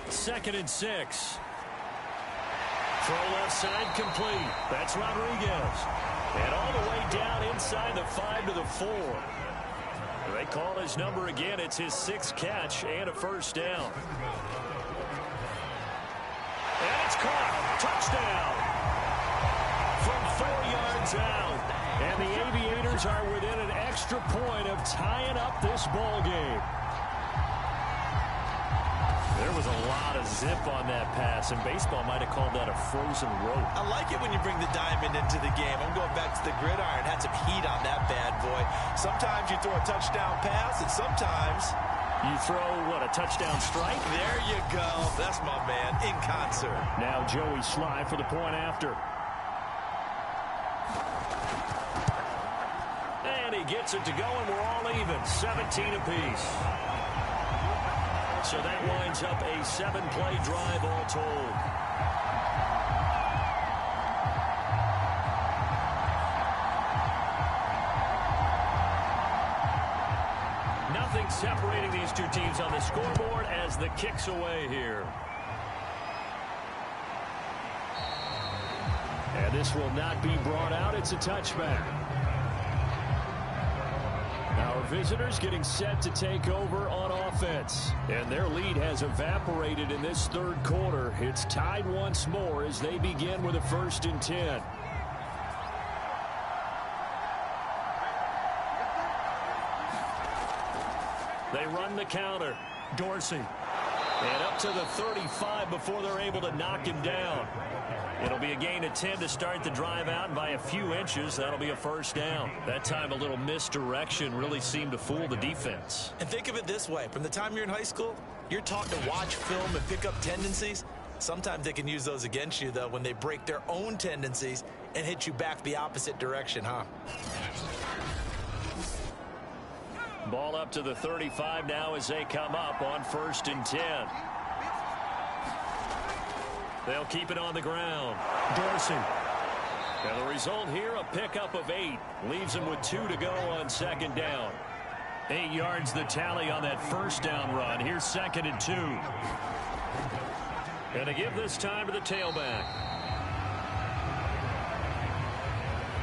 2nd and 6. Throw left side, complete. That's Rodriguez. And all the way down inside the 5 to the 4. They call his number again. It's his 6th catch and a first down. And it's caught. Touchdown. From 4 yards out. And the Aviators are within an extra point of tying up this ball game. There was a lot of zip on that pass, and baseball might have called that a frozen rope. I like it when you bring the diamond into the game. I'm going back to the gridiron. Had some heat on that bad boy. Sometimes you throw a touchdown pass, and sometimes you throw, what, a touchdown strike? There you go. That's my man, in concert. Now Joey Sly for the point after. And he gets it to go, and we're all even. 17 apiece. So that winds up a 7-play drive all told. Nothing separating these two teams on the scoreboard as the kick's away here. And this will not be brought out. It's a touchback. Our visitors getting set to take over on offense. And their lead has evaporated in this third quarter. It's tied once more as they begin with a 1st and 10. They run the counter. Dorsey. And up to the 35 before they're able to knock him down. It'll be a gain of 10 to start the drive out, and by a few inches, that'll be a first down. That time a little misdirection really seemed to fool the defense. And think of it this way. From the time you're in high school, you're taught to watch film and pick up tendencies. Sometimes they can use those against you, though, when they break their own tendencies and hit you back the opposite direction, huh? Ball up to the 35 now as they come up on 1st and 10. They'll keep it on the ground. Dorsey. And the result here, a pickup of 8. Leaves them with 2 to go on 2nd down. 8 yards the tally on that first down run. Here's 2nd and 2. And to give this time to the tailback.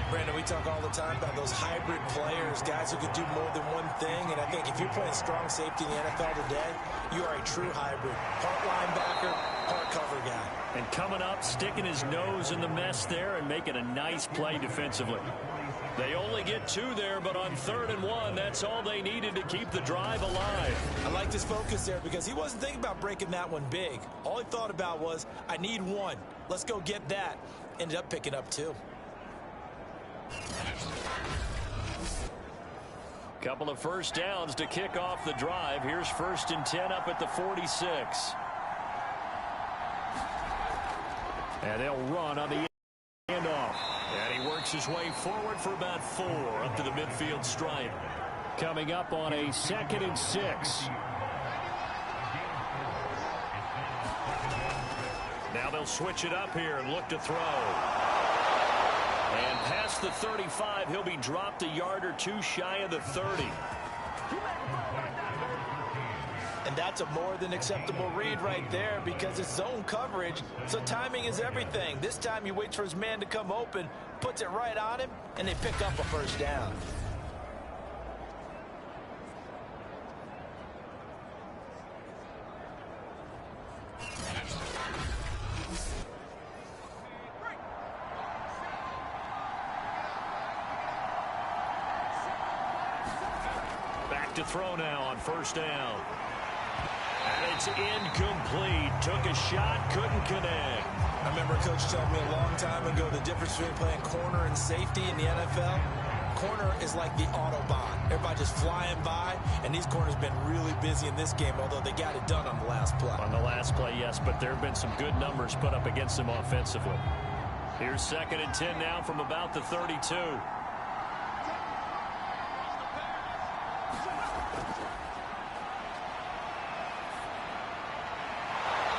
Brandon, we talk all the time about those hybrid players, guys who can do more than one thing. And I think if you're playing strong safety in the NFL today, you are a true hybrid. Part linebacker, part cover guy. And coming up, sticking his nose in the mess there and making a nice play defensively. They only get 2 there, but on 3rd and 1, that's all they needed to keep the drive alive. I like his focus there because he wasn't thinking about breaking that one big. All he thought about was, I need 1. Let's go get that. Ended up picking up 2. Couple of first downs to kick off the drive. Here's 1st and 10 up at the 46. And they'll run on the handoff. And he works his way forward for about 4 up to the midfield stripe. Coming up on a 2nd and 6. Now they'll switch it up here and look to throw. And past the 35, he'll be dropped a yard or 2 shy of the 30. And that's a more than acceptable read right there because it's zone coverage, so timing is everything. This time he waits for his man to come open, puts it right on him, and they pick up a first down. Back to throw now on 1st down. And it's incomplete. Took a shot, couldn't connect. I remember a coach telling me a long time ago the difference between playing corner and safety in the NFL. Corner is like the Autobahn. Everybody just flying by, and these corners have been really busy in this game, although they got it done on the last play. On the last play, yes, but there have been some good numbers put up against them offensively. Here's 2nd and 10 now from about the 32.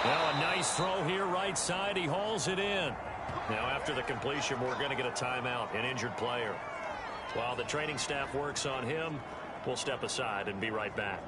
Now a nice throw here right side. He hauls it in. Now after the completion, we're going to get a timeout, an injured player. While the training staff works on him, we'll step aside and be right back.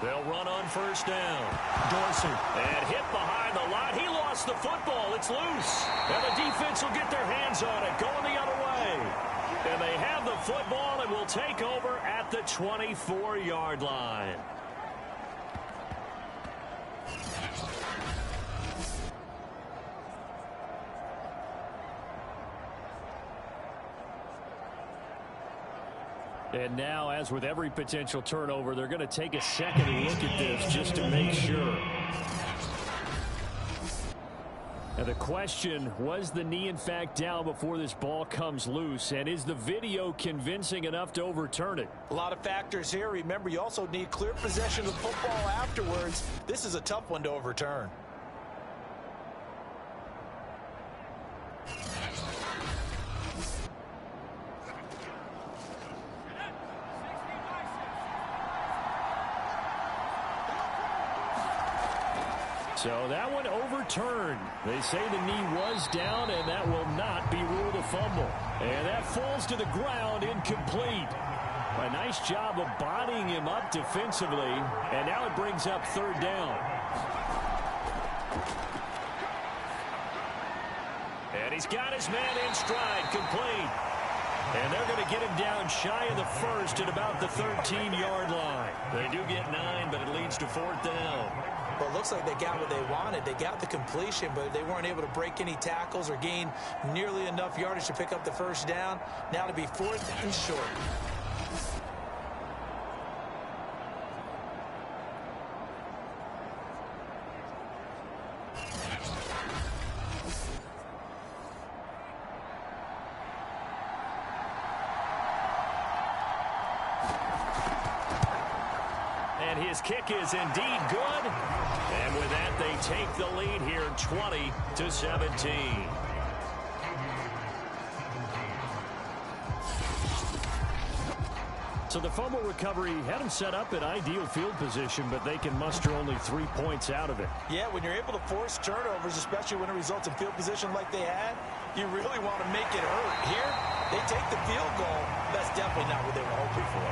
They'll run on 1st down. Dorsey. And hit behind the line. He lost the football. It's loose. And the defense will get their hands on it. Going the other way. And they have the football and will take over at the 24-yard line. And now, as with every potential turnover, they're going to take a second look at this just to make sure. Now the question, was the knee in fact down before this ball comes loose? And is the video convincing enough to overturn it? A lot of factors here. Remember, you also need clear possession of the football afterwards. This is a tough one to overturn. So that one overturned. They say the knee was down, and that will not be ruled a fumble. And that falls to the ground, incomplete. A nice job of bodying him up defensively, and now it brings up 3rd down. And he's got his man in stride, complete. And they're going to get him down shy of the first at about the 13-yard line. They do get 9, but it leads to 4th down. Well, it looks like they got what they wanted. They got the completion, but they weren't able to break any tackles or gain nearly enough yardage to pick up the first down. Now to be 4th and short. His kick is indeed good. And with that, they take the lead here 20-17. So the fumble recovery had them set up in ideal field position, but they can muster only 3 points out of it. Yeah, when you're able to force turnovers, especially when it results in field position like they had, you really want to make it hurt. Here, they take the field goal. That's definitely not what they were hoping for.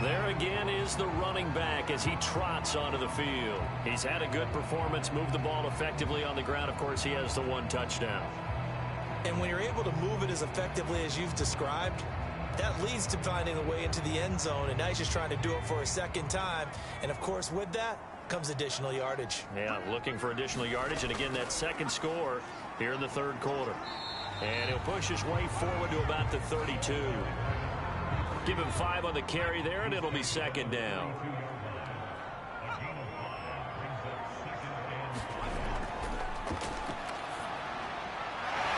There again is the running back as he trots onto the field. He's had a good performance, moved the ball effectively on the ground. Of course, he has the 1 touchdown. And when you're able to move it as effectively as you've described, that leads to finding a way into the end zone. And now he's just trying to do it for a second time. And, of course, with that comes additional yardage. Yeah, looking for additional yardage. And, again, that second score here in the 3rd quarter. And he'll push his way forward to about the 32. Give him 5 on the carry there, and it'll be 2nd down.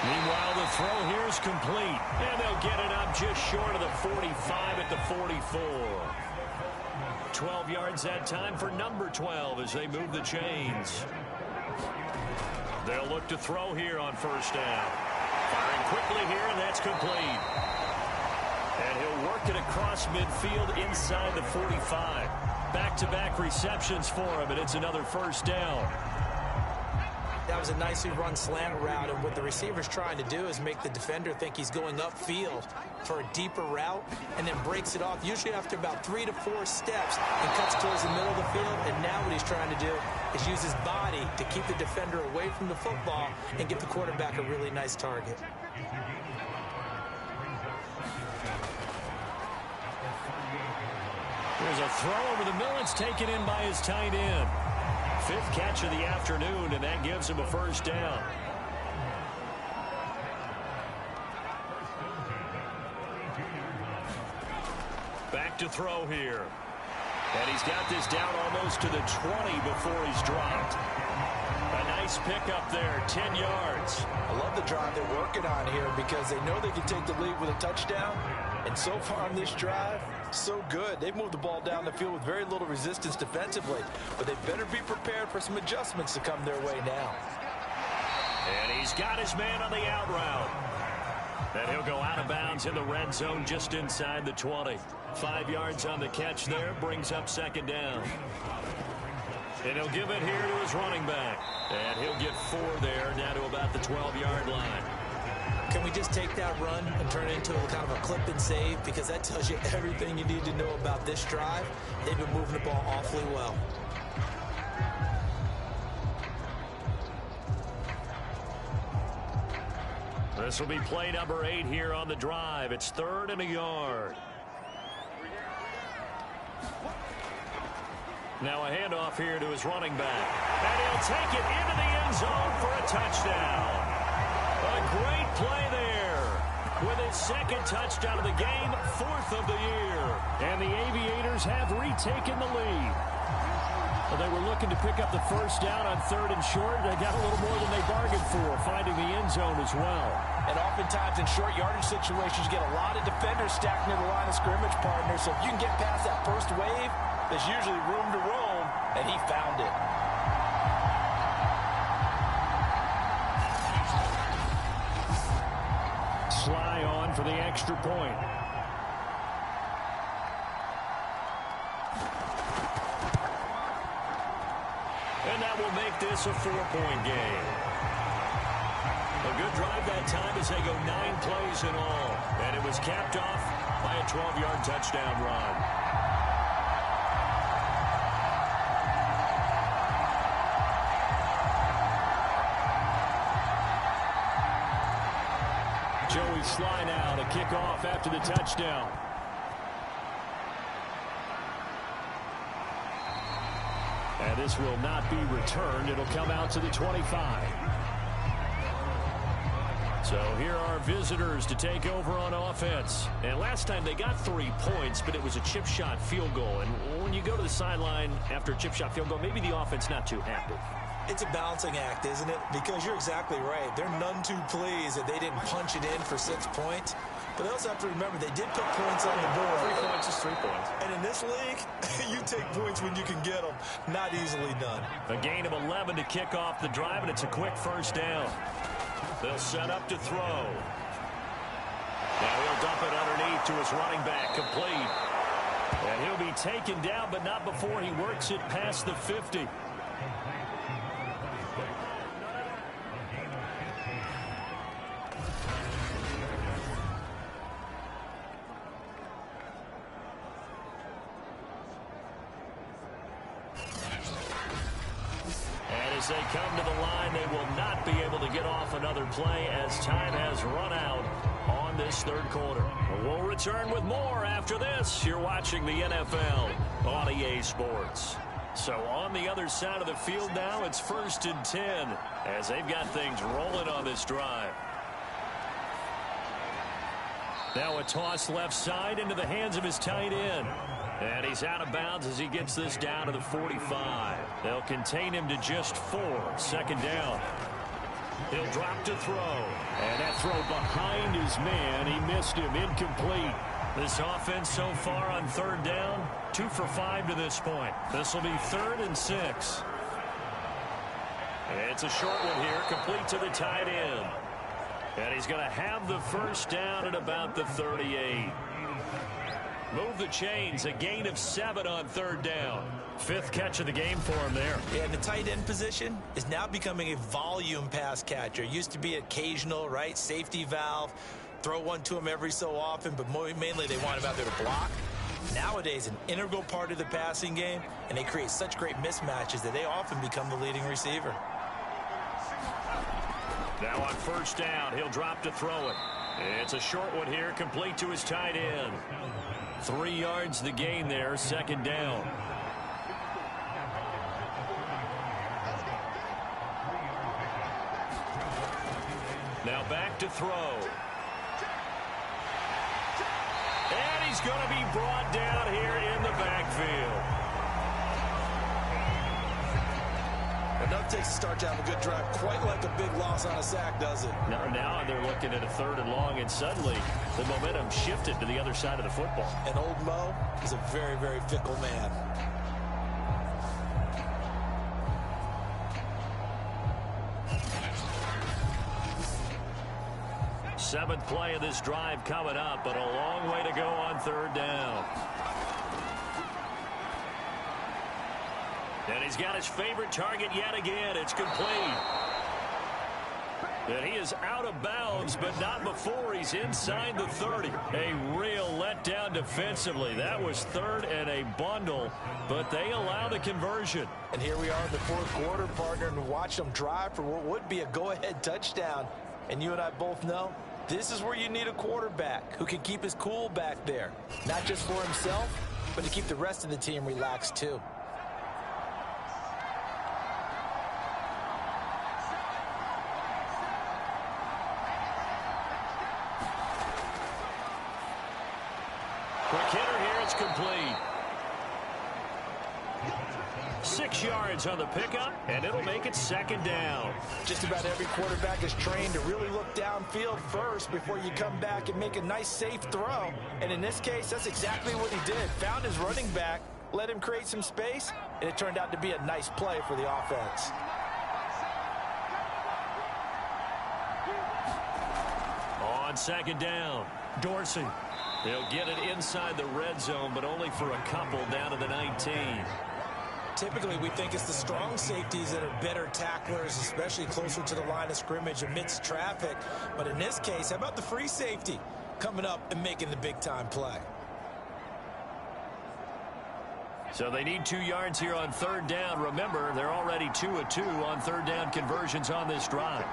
Meanwhile, the throw here is complete, and they'll get it up just short of the 45 at the 44. 12 yards that time for number 12 as they move the chains. They'll look to throw here on 1st down. Firing quickly here, and that's complete. And he'll work it across midfield inside the 45. Back-to-back receptions for him, and it's another 1st down. That was a nicely run slant route, and what the receiver's trying to do is make the defender think he's going upfield for a deeper route, and then breaks it off, usually after about 3 to 4 steps, and cuts towards the middle of the field. And now what he's trying to do is use his body to keep the defender away from the football and give the quarterback a really nice target. There's a throw over the middle. It's taken in by his tight end. 5th catch of the afternoon, and that gives him a 1st down. Back to throw here. And he's got this down almost to the 20 before he's dropped. A nice pickup there, 10 yards. I love the drive they're working on here because they know they can take the lead with a touchdown. And so far on this drive, so good. They've moved the ball down the field with very little resistance defensively, but they better be prepared for some adjustments to come their way now. And he's got his man on the out route. And he'll go out of bounds in the red zone just inside the 20. 5 yards on the catch there, brings up 2nd down. And he'll give it here to his running back. And he'll get 4 there, down to about the 12-yard line. Can we just take that run and turn it into a kind of a clip and save? Because that tells you everything you need to know about this drive. They've been moving the ball awfully well. This will be play number 8 here on the drive. It's 3rd and a yard. Now a handoff here to his running back. And he'll take it into the end zone for a touchdown. A great play there. With his 2nd touchdown of the game, 4th of the year. And the Aviators have retaken the lead. Well, they were looking to pick up the 1st down on 3rd and short. They got a little more than they bargained for, finding the end zone as well. And oftentimes in short yardage situations, you get a lot of defenders stacked near the line of scrimmage, partner. So if you can get past that first wave, there's usually room to roam, and he found it. Sly on for the extra point. And that will make this a 4-point game. A good drive that time as they go 9 plays in all. And it was capped off by a 12-yard touchdown run. sly now to kick off after the touchdown. And this will not be returned. It'll come out to the 25. So here are visitors to take over on offense. And last time they got 3 points, but it was a chip shot field goal. And when you go to the sideline after a chip shot field goal, maybe the offense not too happy. It's a balancing act, isn't it? Because you're exactly right. They're none too pleased that they didn't punch it in for 6 points. But they also have to remember they did put points on the board. 3 points is 3 points. And in this league, you take points when you can get them. Not easily done. A gain of 11 to kick off the drive, and it's a quick first down. They'll set up to throw. Now he'll dump it underneath to his running back, complete. And he'll be taken down, but not before he works it past the 50. As they come to the line, they will not be able to get off another play as time has run out on this third quarter. We'll return with more after this. You're watching the NFL on EA Sports. So on the other side of the field now, it's 1st and 10 as they've got things rolling on this drive. Now a toss left side into the hands of his tight end. And he's out of bounds as he gets this down to the 45. They'll contain him to just 4. 2nd down. He'll drop to throw. And that throw behind his man. He missed him. Incomplete. This offense so far on 3rd down, 2 for 5 to this point. This will be 3rd and 6. It's a short one here, complete to the tight end. And he's going to have the first down at about the 38. Move the chains, a gain of 7 on 3rd down. 5th catch of the game for him there. Yeah, and the tight end position is now becoming a volume pass catcher. It used to be occasional, right? Safety valve. Throw one to him every so often, but mainly they want him out there to block. Nowadays, an integral part of the passing game, and they create such great mismatches that they often become the leading receiver. Now on 1st down, he'll drop to throw it. It's a short one here, complete to his tight end. 3 yards the gain there, 2nd down. Now back to throw. And he's going to be brought down here in the backfield. Enough takes to start to have a good drive. Quite like a big loss on a sack, does it? Now they're looking at a 3rd and long, and suddenly the momentum shifted to the other side of the football. And old Mo is a very, very fickle man. Seventh play of this drive coming up, but a long way to go on 3rd down. And he's got his favorite target yet again. It's complete. And he is out of bounds, but not before he's inside the 30. A real letdown defensively. That was 3rd and a bundle, but they allow the conversion. And here we are in the 4th quarter, partner, and watch them drive for what would be a go-ahead touchdown. And you and I both know this is where you need a quarterback who can keep his cool back there. Not just for himself, but to keep the rest of the team relaxed too. Quick hitter here, it's complete. 6 yards on the pickup, and it'll make it 2nd down. Just about every quarterback is trained to really look downfield first before you come back and make a nice, safe throw. And in this case, that's exactly what he did. Found his running back, let him create some space, and it turned out to be a nice play for the offense. On 2nd down, Dorsey. They'll get it inside the red zone, but only for a couple down to the 19. Typically, we think it's the strong safeties that are better tacklers, especially closer to the line of scrimmage amidst traffic. But in this case, how about the free safety coming up and making the big-time play? So they need 2 yards here on 3rd down. Remember, they're already 2 of 2 on 3rd down conversions on this drive.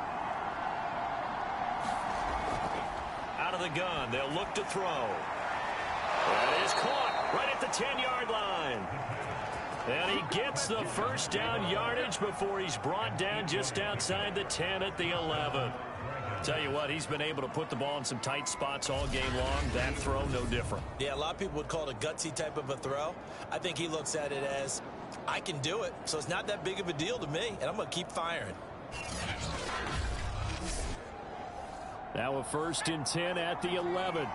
of the gun. They'll look to throw. That is caught right at the 10-yard line. And he gets the first down yardage before he's brought down just outside the 10 at the 11. Tell you what, he's been able to put the ball in some tight spots all game long. That throw, no different. Yeah, a lot of people would call it a gutsy type of a throw. I think he looks at it as, I can do it, so it's not that big of a deal to me, and I'm going to keep firing. Now a 1st and 10 at the 11.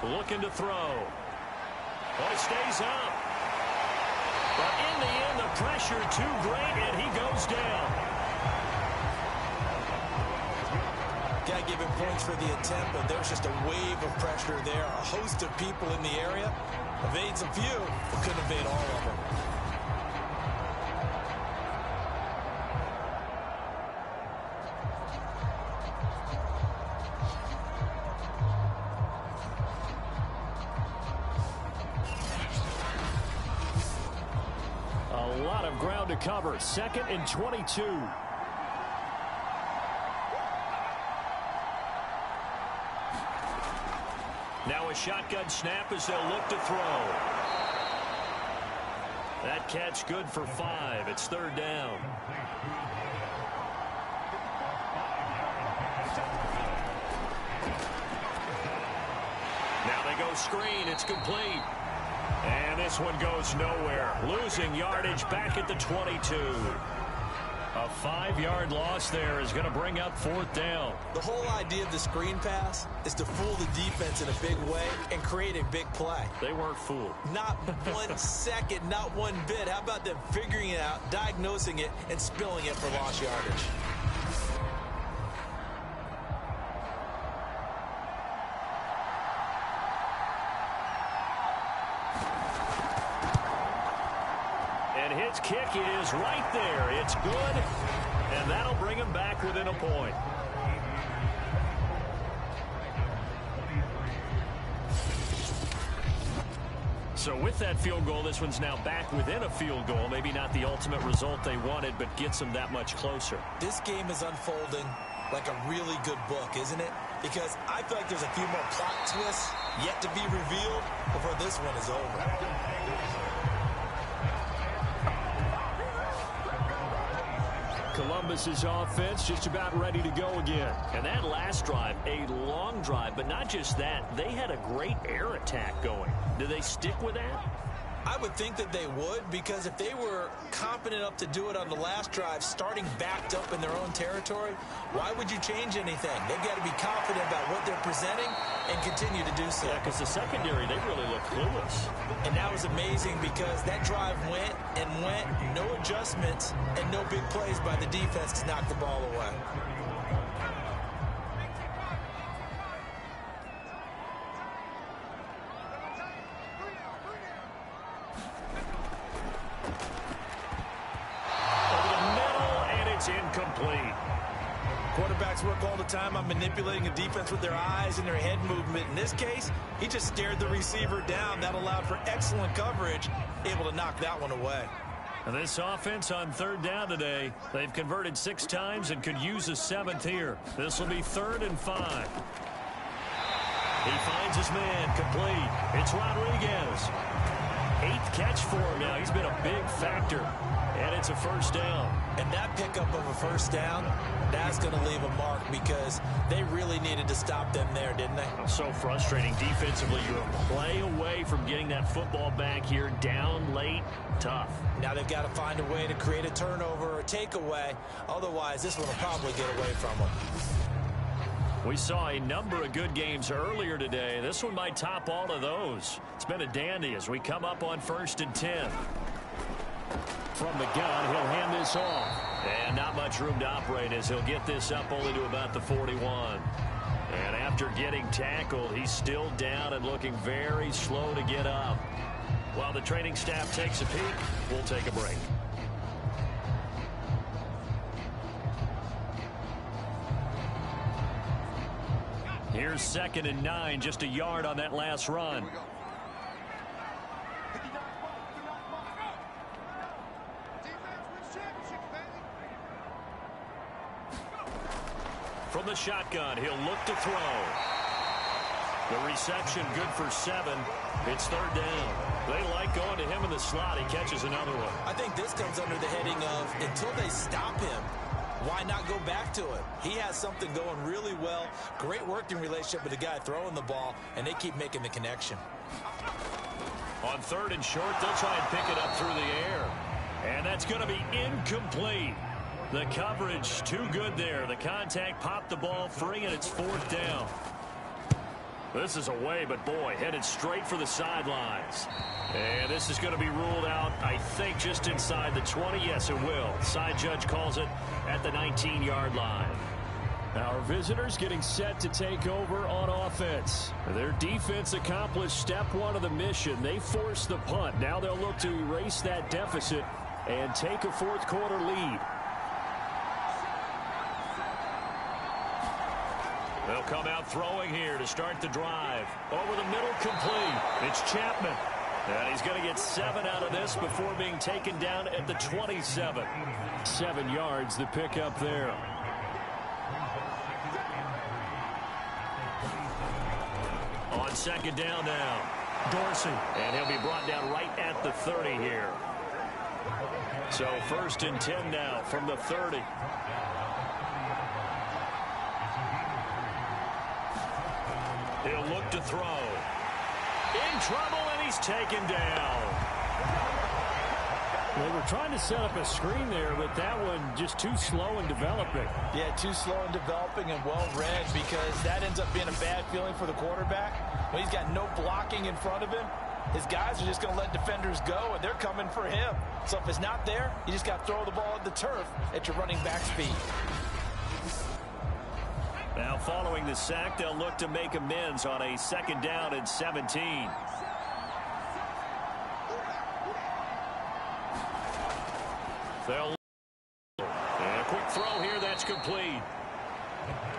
Looking to throw. Oh, he stays up. But in the end, the pressure too great, and he goes down. Got to give him points for the attempt, but there's just a wave of pressure there. A host of people in the area. Evades a few, but couldn't evade all of them. A lot of ground to cover. 2nd and 22. Now a shotgun snap as they'll look to throw. That catch good for 5. It's 3rd down. Now they go screen. It's complete. And this one goes nowhere. Losing yardage back at the 22. A 5-yard loss there is going to bring up 4th down. The whole idea of the screen pass is to fool the defense in a big way and create a big play. They weren't fooled. Not 1 second, not 1 bit. How about them figuring it out, diagnosing it, and spilling it for lost yardage? His kick is right there. It's good, and that'll bring him back within a point. So with that field goal, this one's now back within a field goal. Maybe not the ultimate result they wanted, but gets them that much closer. This game is unfolding like a really good book, isn't it? Because I feel like there's a few more plot twists yet to be revealed before this one is over. Columbus's offense just about ready to go again. And that last drive, a long drive, but not just that. They had a great air attack going. Do they stick with that? I would think that they would, because if they were confident enough to do it on the last drive, starting backed up in their own territory, why would you change anything? They've got to be confident about what they're presenting and continue to do so. Yeah, because the secondary, they really look clueless. And that was amazing because that drive went and went, no adjustments and no big plays by the defense to knock the ball away. Incomplete. Quarterbacks work all the time on manipulating a defense with their eyes and their head movement. In this case, he just stared the receiver down. That allowed for excellent coverage, able to knock that one away. This offense on 3rd down today, they've converted 6 times and could use a 7th here. This will be 3rd and 5. He finds his man, complete. It's Rodriguez. 8th catch for him now. He's been a big factor. And it's a 1st down. And that pickup of a 1st down, that's going to leave a mark because they really needed to stop them there, didn't they? So frustrating defensively. You're a play away from getting that football back here, down late, tough. Now they've got to find a way to create a turnover or a takeaway. Otherwise, this one will probably get away from them. We saw a number of good games earlier today. This one might top all of those. It's been a dandy as we come up on 1st and 10. From the gun, he'll hand this off. And not much room to operate as he'll get this up only to about the 41. And after getting tackled, he's still down and looking very slow to get up. While the training staff takes a peek, we'll take a break. Here's 2nd and 9, just a yard on that last run. from the shotgun. He'll look to throw. The reception good for 7. It's third down. They like going to him in the slot. He catches another one. I think this comes under the heading of until they stop him, why not go back to it? He has something going really well. Great working relationship with the guy throwing the ball, and they keep making the connection. On third and short, they'll try and pick it up through the air. And that's going to be incomplete. The coverage too good there. The contact popped the ball free, and it's fourth down. This is away, but boy, headed straight for the sidelines. And this is going to be ruled out, I think, just inside the 20. Yes, it will. Side judge calls it at the 19-yard line. Our visitors getting set to take over on offense. Their defense accomplished step one of the mission. They forced the punt. Now they'll look to erase that deficit and take a fourth quarter lead. They'll come out throwing here to start the drive. Over the middle, complete. It's Chapman. And he's going to get 7 out of this before being taken down at the 27. 7 yards, the pickup there. On second down now, Dorsey. And he'll be brought down right at the 30 here. So first and 10 now from the 30. He'll look to throw. In trouble, and he's taken down. They were trying to set up a screen there, but that one just too slow in developing. Yeah, too slow in developing and well-read, because that ends up being a bad feeling for the quarterback. When he's got no blocking in front of him, his guys are just going to let defenders go, and they're coming for him. So if it's not there, you just got to throw the ball at the turf at your running back speed. Now following the sack, they'll look to make amends on a second down and 17. They'll and a quick throw here, that's complete.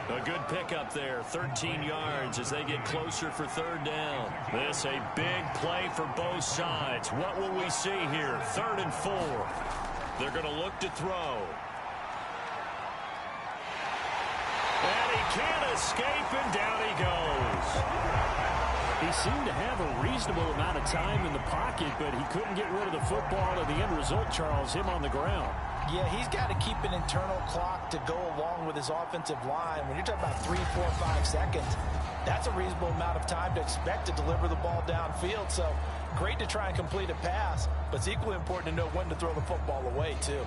A good pickup there, 13 yards as they get closer for third down. This a big play for both sides. What will we see here? 3rd and 4. They're going to look to throw. And he can't escape, and down he goes. He seemed to have a reasonable amount of time in the pocket, but he couldn't get rid of the football, and the end result, Charles, him on the ground. Yeah, he's got to keep an internal clock to go along with his offensive line. When you're talking about 3, 4, 5 seconds, that's a reasonable amount of time to expect to deliver the ball downfield. So great to try and complete a pass, but it's equally important to know when to throw the football away, too.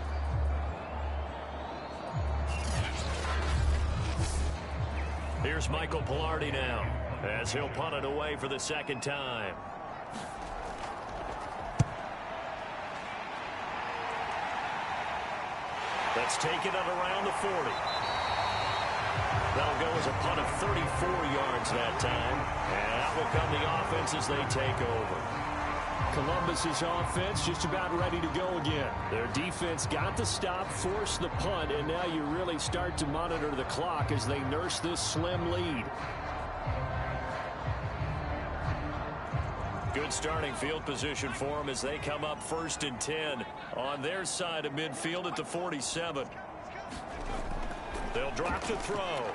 Here's Michael Pilardi now, as he'll punt it away for the second time. Let's take it at around the 40. That'll go as a punt of 34 yards that time. And out will come the offense as they take over. Columbus's offense just about ready to go again. Their defense got the stop, forced the punt, and now you really start to monitor the clock as they nurse this slim lead. Good starting field position for them as they come up 1st and 10 on their side of midfield at the 47. They'll drop to throw.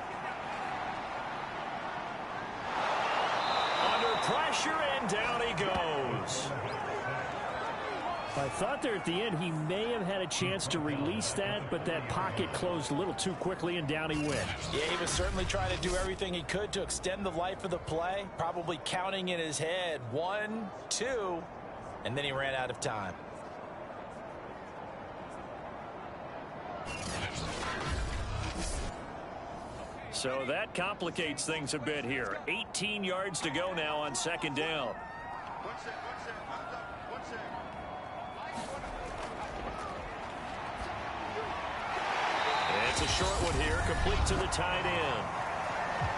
Under pressure, and down he goes. I thought there at the end he may have had a chance to release that, but that pocket closed a little too quickly, and down he went. Yeah, he was certainly trying to do everything he could to extend the life of the play, probably counting in his head 1, 2, and then he ran out of time. So that complicates things a bit here. 18 yards to go now on second down. It's a short one here, complete to the tight end.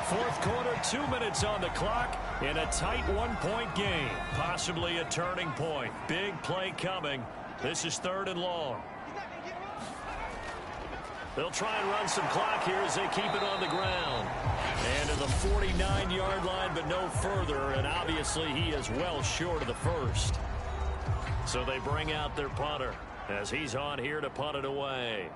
Fourth quarter, 2 minutes on the clock in a tight one-point game. Possibly a turning point. Big play coming. This is 3rd and long. They'll try and run some clock here as they keep it on the ground. And to the 49-yard line, but no further. And obviously he is well short of the first. So they bring out their punter as he's on here to punt it away.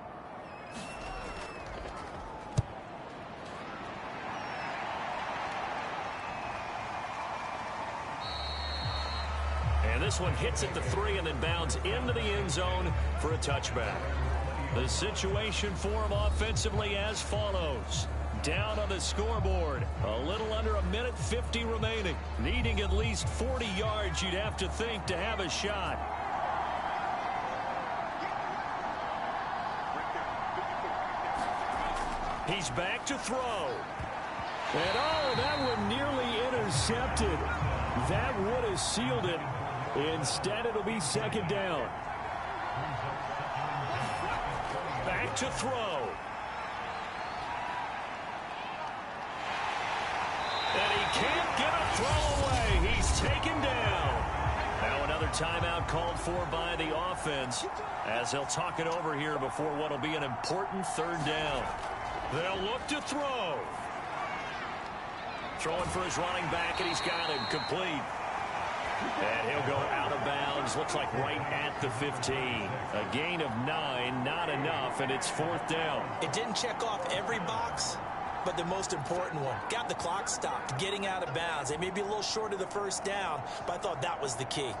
And this one hits at the 3 and then bounds into the end zone for a touchback. The situation for him offensively as follows. Down on the scoreboard, a little under a minute 50 remaining. Needing at least 40 yards, you'd have to think, to have a shot. He's back to throw. And oh, that one nearly intercepted. That would have sealed it. Instead, it'll be second down. Back to throw. And he can't get a throw away. He's taken down. Now another timeout called for by the offense as they'll talk it over here before what will be an important third down. They'll look to throw. Throwing for his running back, and he's got him complete. And he'll go out of bounds, looks like right at the 15. A gain of 9, not enough, and it's fourth down. It didn't check off every box, but the most important one. Got the clock stopped, getting out of bounds. They may be a little short of the first down, but I thought that was the key.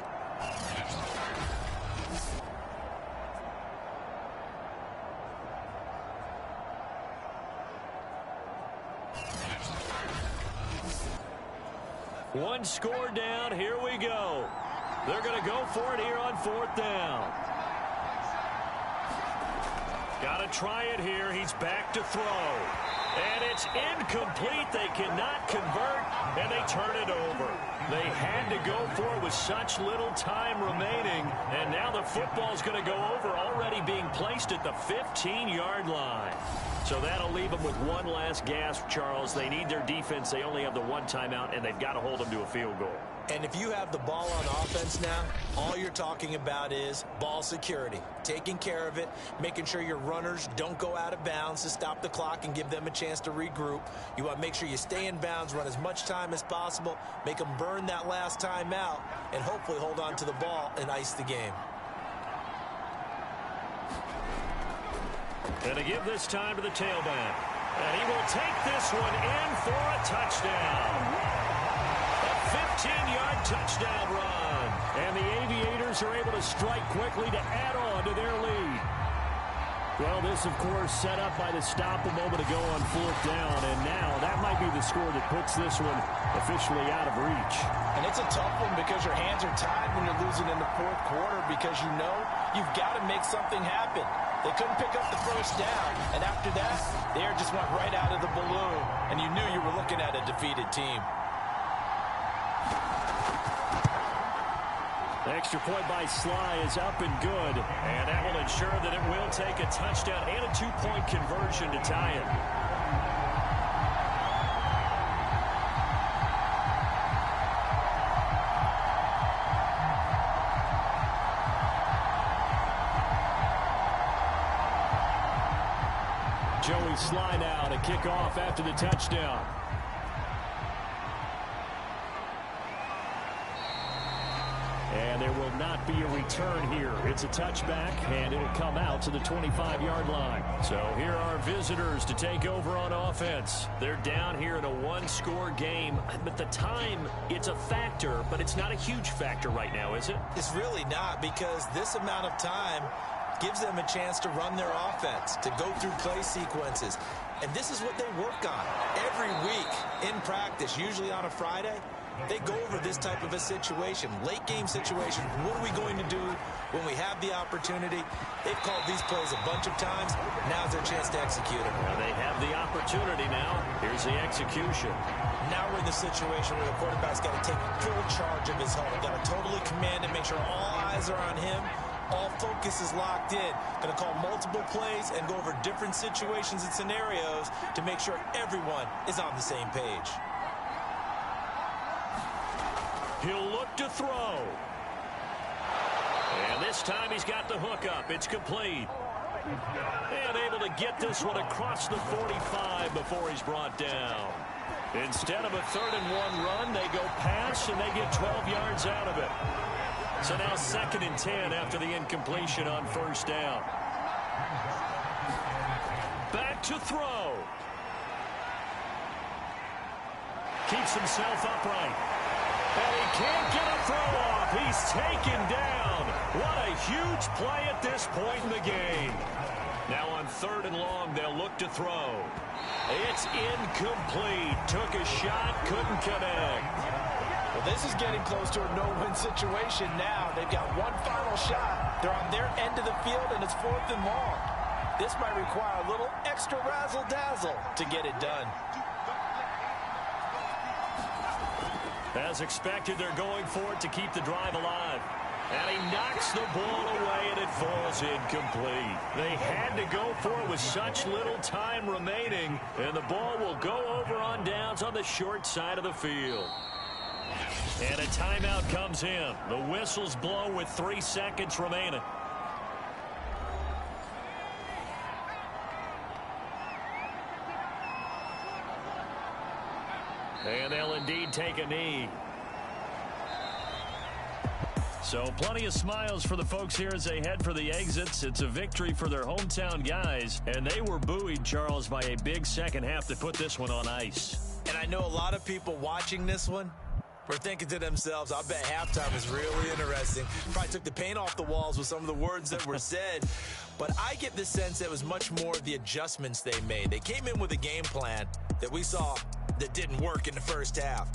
One score down. Here we go. They're going to go for it here on fourth down. Got to try it here. He's back to throw. And it's incomplete. They cannot convert, and they turn it over. They had to go for it with such little time remaining, and now the football's going to go over, already being placed at the 15-yard line. So that'll leave them with one last gasp, Charles. They need their defense. They only have the one timeout, and they've got to hold them to a field goal. And if you have the ball on offense now, all you're talking about is ball security, taking care of it, making sure your runners don't go out of bounds to stop the clock and give them a chance to regroup. You want to make sure you stay in bounds, run as much time as possible, make them burn that last time out, and hopefully hold on to the ball and ice the game. And to give this time to the tailback. And he will take this one in for a touchdown. A 15-yard touchdown run. And the Aviators are able to strike quickly to add on to their lead. Well, this, of course, set up by the stop a moment ago on fourth down. And now that might be the score that puts this one officially out of reach. And it's a tough one because your hands are tied when you're losing in the fourth quarter because you know you've got to make something happen. They couldn't pick up the first down, and after that, the air just went right out of the balloon, and you knew you were looking at a defeated team. The extra point by Sly is up and good, and that will ensure that it will take a touchdown and a two-point conversion to tie it. Joey Sly now to kick off after the touchdown. And there will not be a return here. It's a touchback, and it'll come out to the 25-yard line. So here are visitors to take over on offense. They're down here in a one-score game. But the time, it's a factor, but it's not a huge factor right now, is it? It's really not, because this amount of time gives them a chance to run their offense, to go through play sequences. And this is what they work on every week in practice, usually on a Friday. They go over this type of a situation, late game situation. What are we going to do when we have the opportunity? They've called these plays a bunch of times. Now's their chance to execute them. Well, they have the opportunity now. Here's the execution. Now we're in the situation where the quarterback's got to take full charge of his huddle. Got to totally command and make sure all eyes are on him. All focus is locked in. Going to call multiple plays and go over different situations and scenarios to make sure everyone is on the same page. He'll look to throw. And this time he's got the hook up. It's complete. And able to get this one across the 45 before he's brought down. Instead of a 3rd-and-1 run, they go pass, and they get 12 yards out of it. So now 2nd and 10 after the incompletion on first down. Back to throw. Keeps himself upright. And he can't get a throw off. He's taken down. What a huge play at this point in the game. Now on 3rd and long, they'll look to throw. It's incomplete. Took a shot, couldn't connect. Well, this is getting close to a no-win situation now. They've got one final shot. They're on their end of the field, and it's 4th and long. This might require a little extra razzle-dazzle to get it done. As expected, they're going for it to keep the drive alive. And he knocks the ball away, and it falls incomplete. They had to go for it with such little time remaining, and the ball will go over on downs on the short side of the field. And a timeout comes in. The whistles blow with 3 seconds remaining. And they'll indeed take a knee. So plenty of smiles for the folks here as they head for the exits. It's a victory for their hometown guys, and they were buoyed, Charles, by a big second half to put this one on ice. And I know a lot of people watching this one were thinking to themselves, I bet halftime is really interesting. Probably took the paint off the walls with some of the words that were said. But I get the sense that it was much more the adjustments they made. They came in with a game plan that we saw that didn't work in the first half.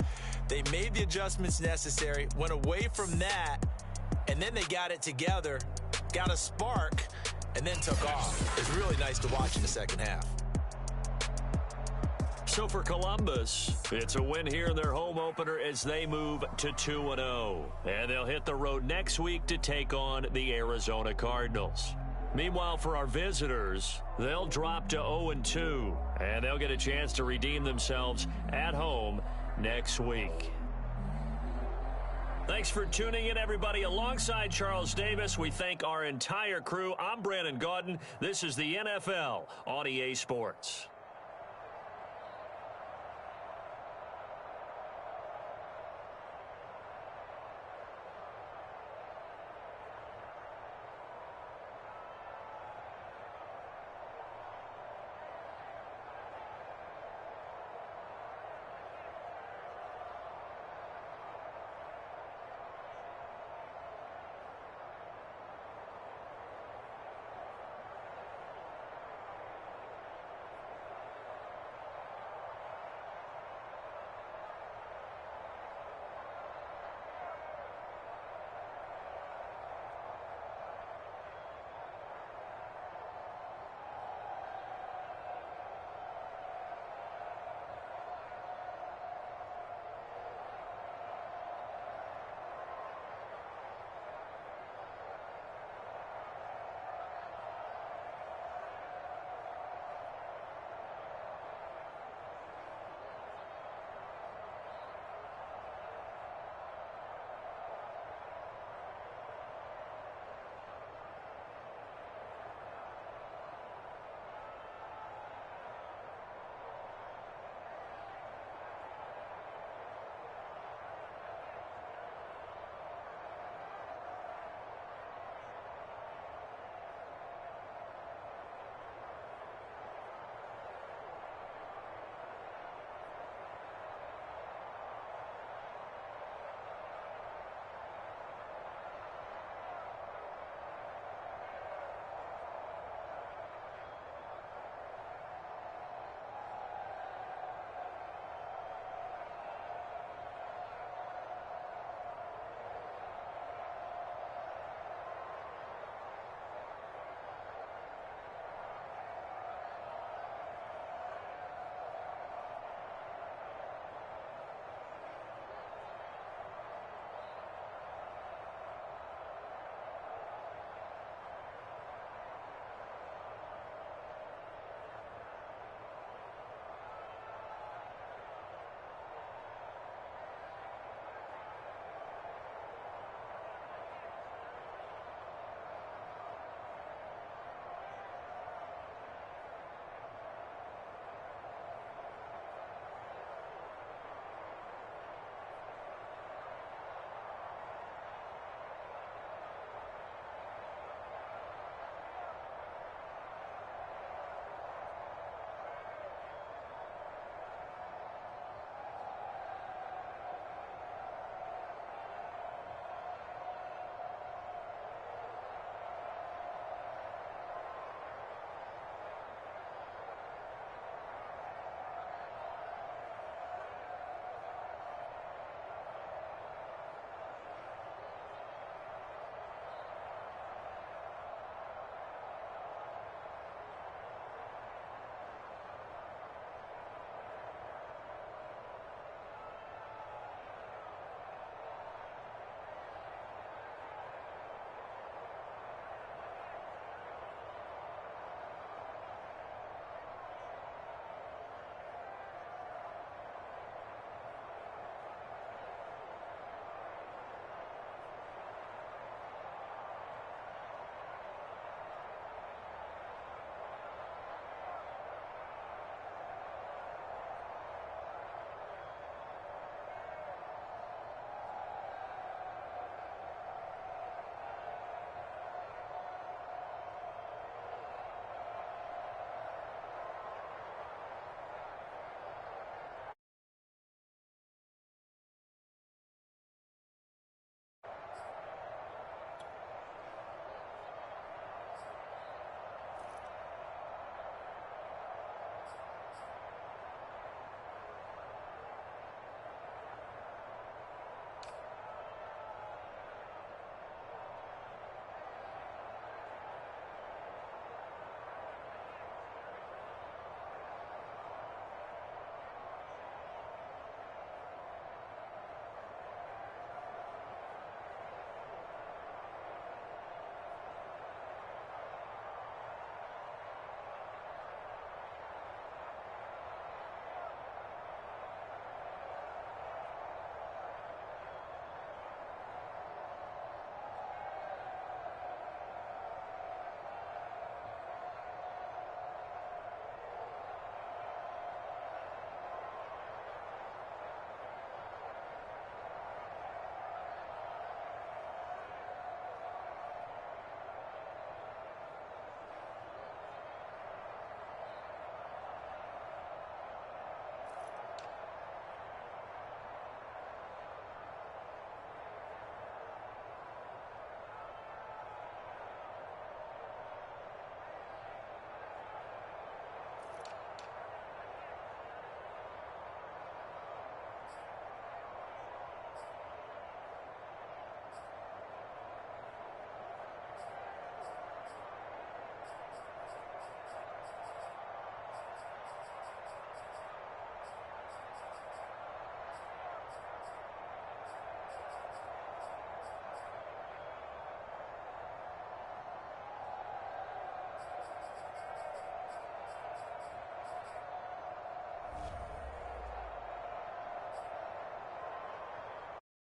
They made the adjustments necessary, went away from that, and then they got it together, got a spark, and then took off. It's really nice to watch in the second half. So for Columbus, it's a win here in their home opener as they move to 2-0. And they'll hit the road next week to take on the Arizona Cardinals. Meanwhile, for our visitors, they'll drop to 0-2, and they'll get a chance to redeem themselves at home next week. Thanks for tuning in, everybody. Alongside Charles Davis, we thank our entire crew. I'm Brandon Gaudin. This is the NFL on EA Sports.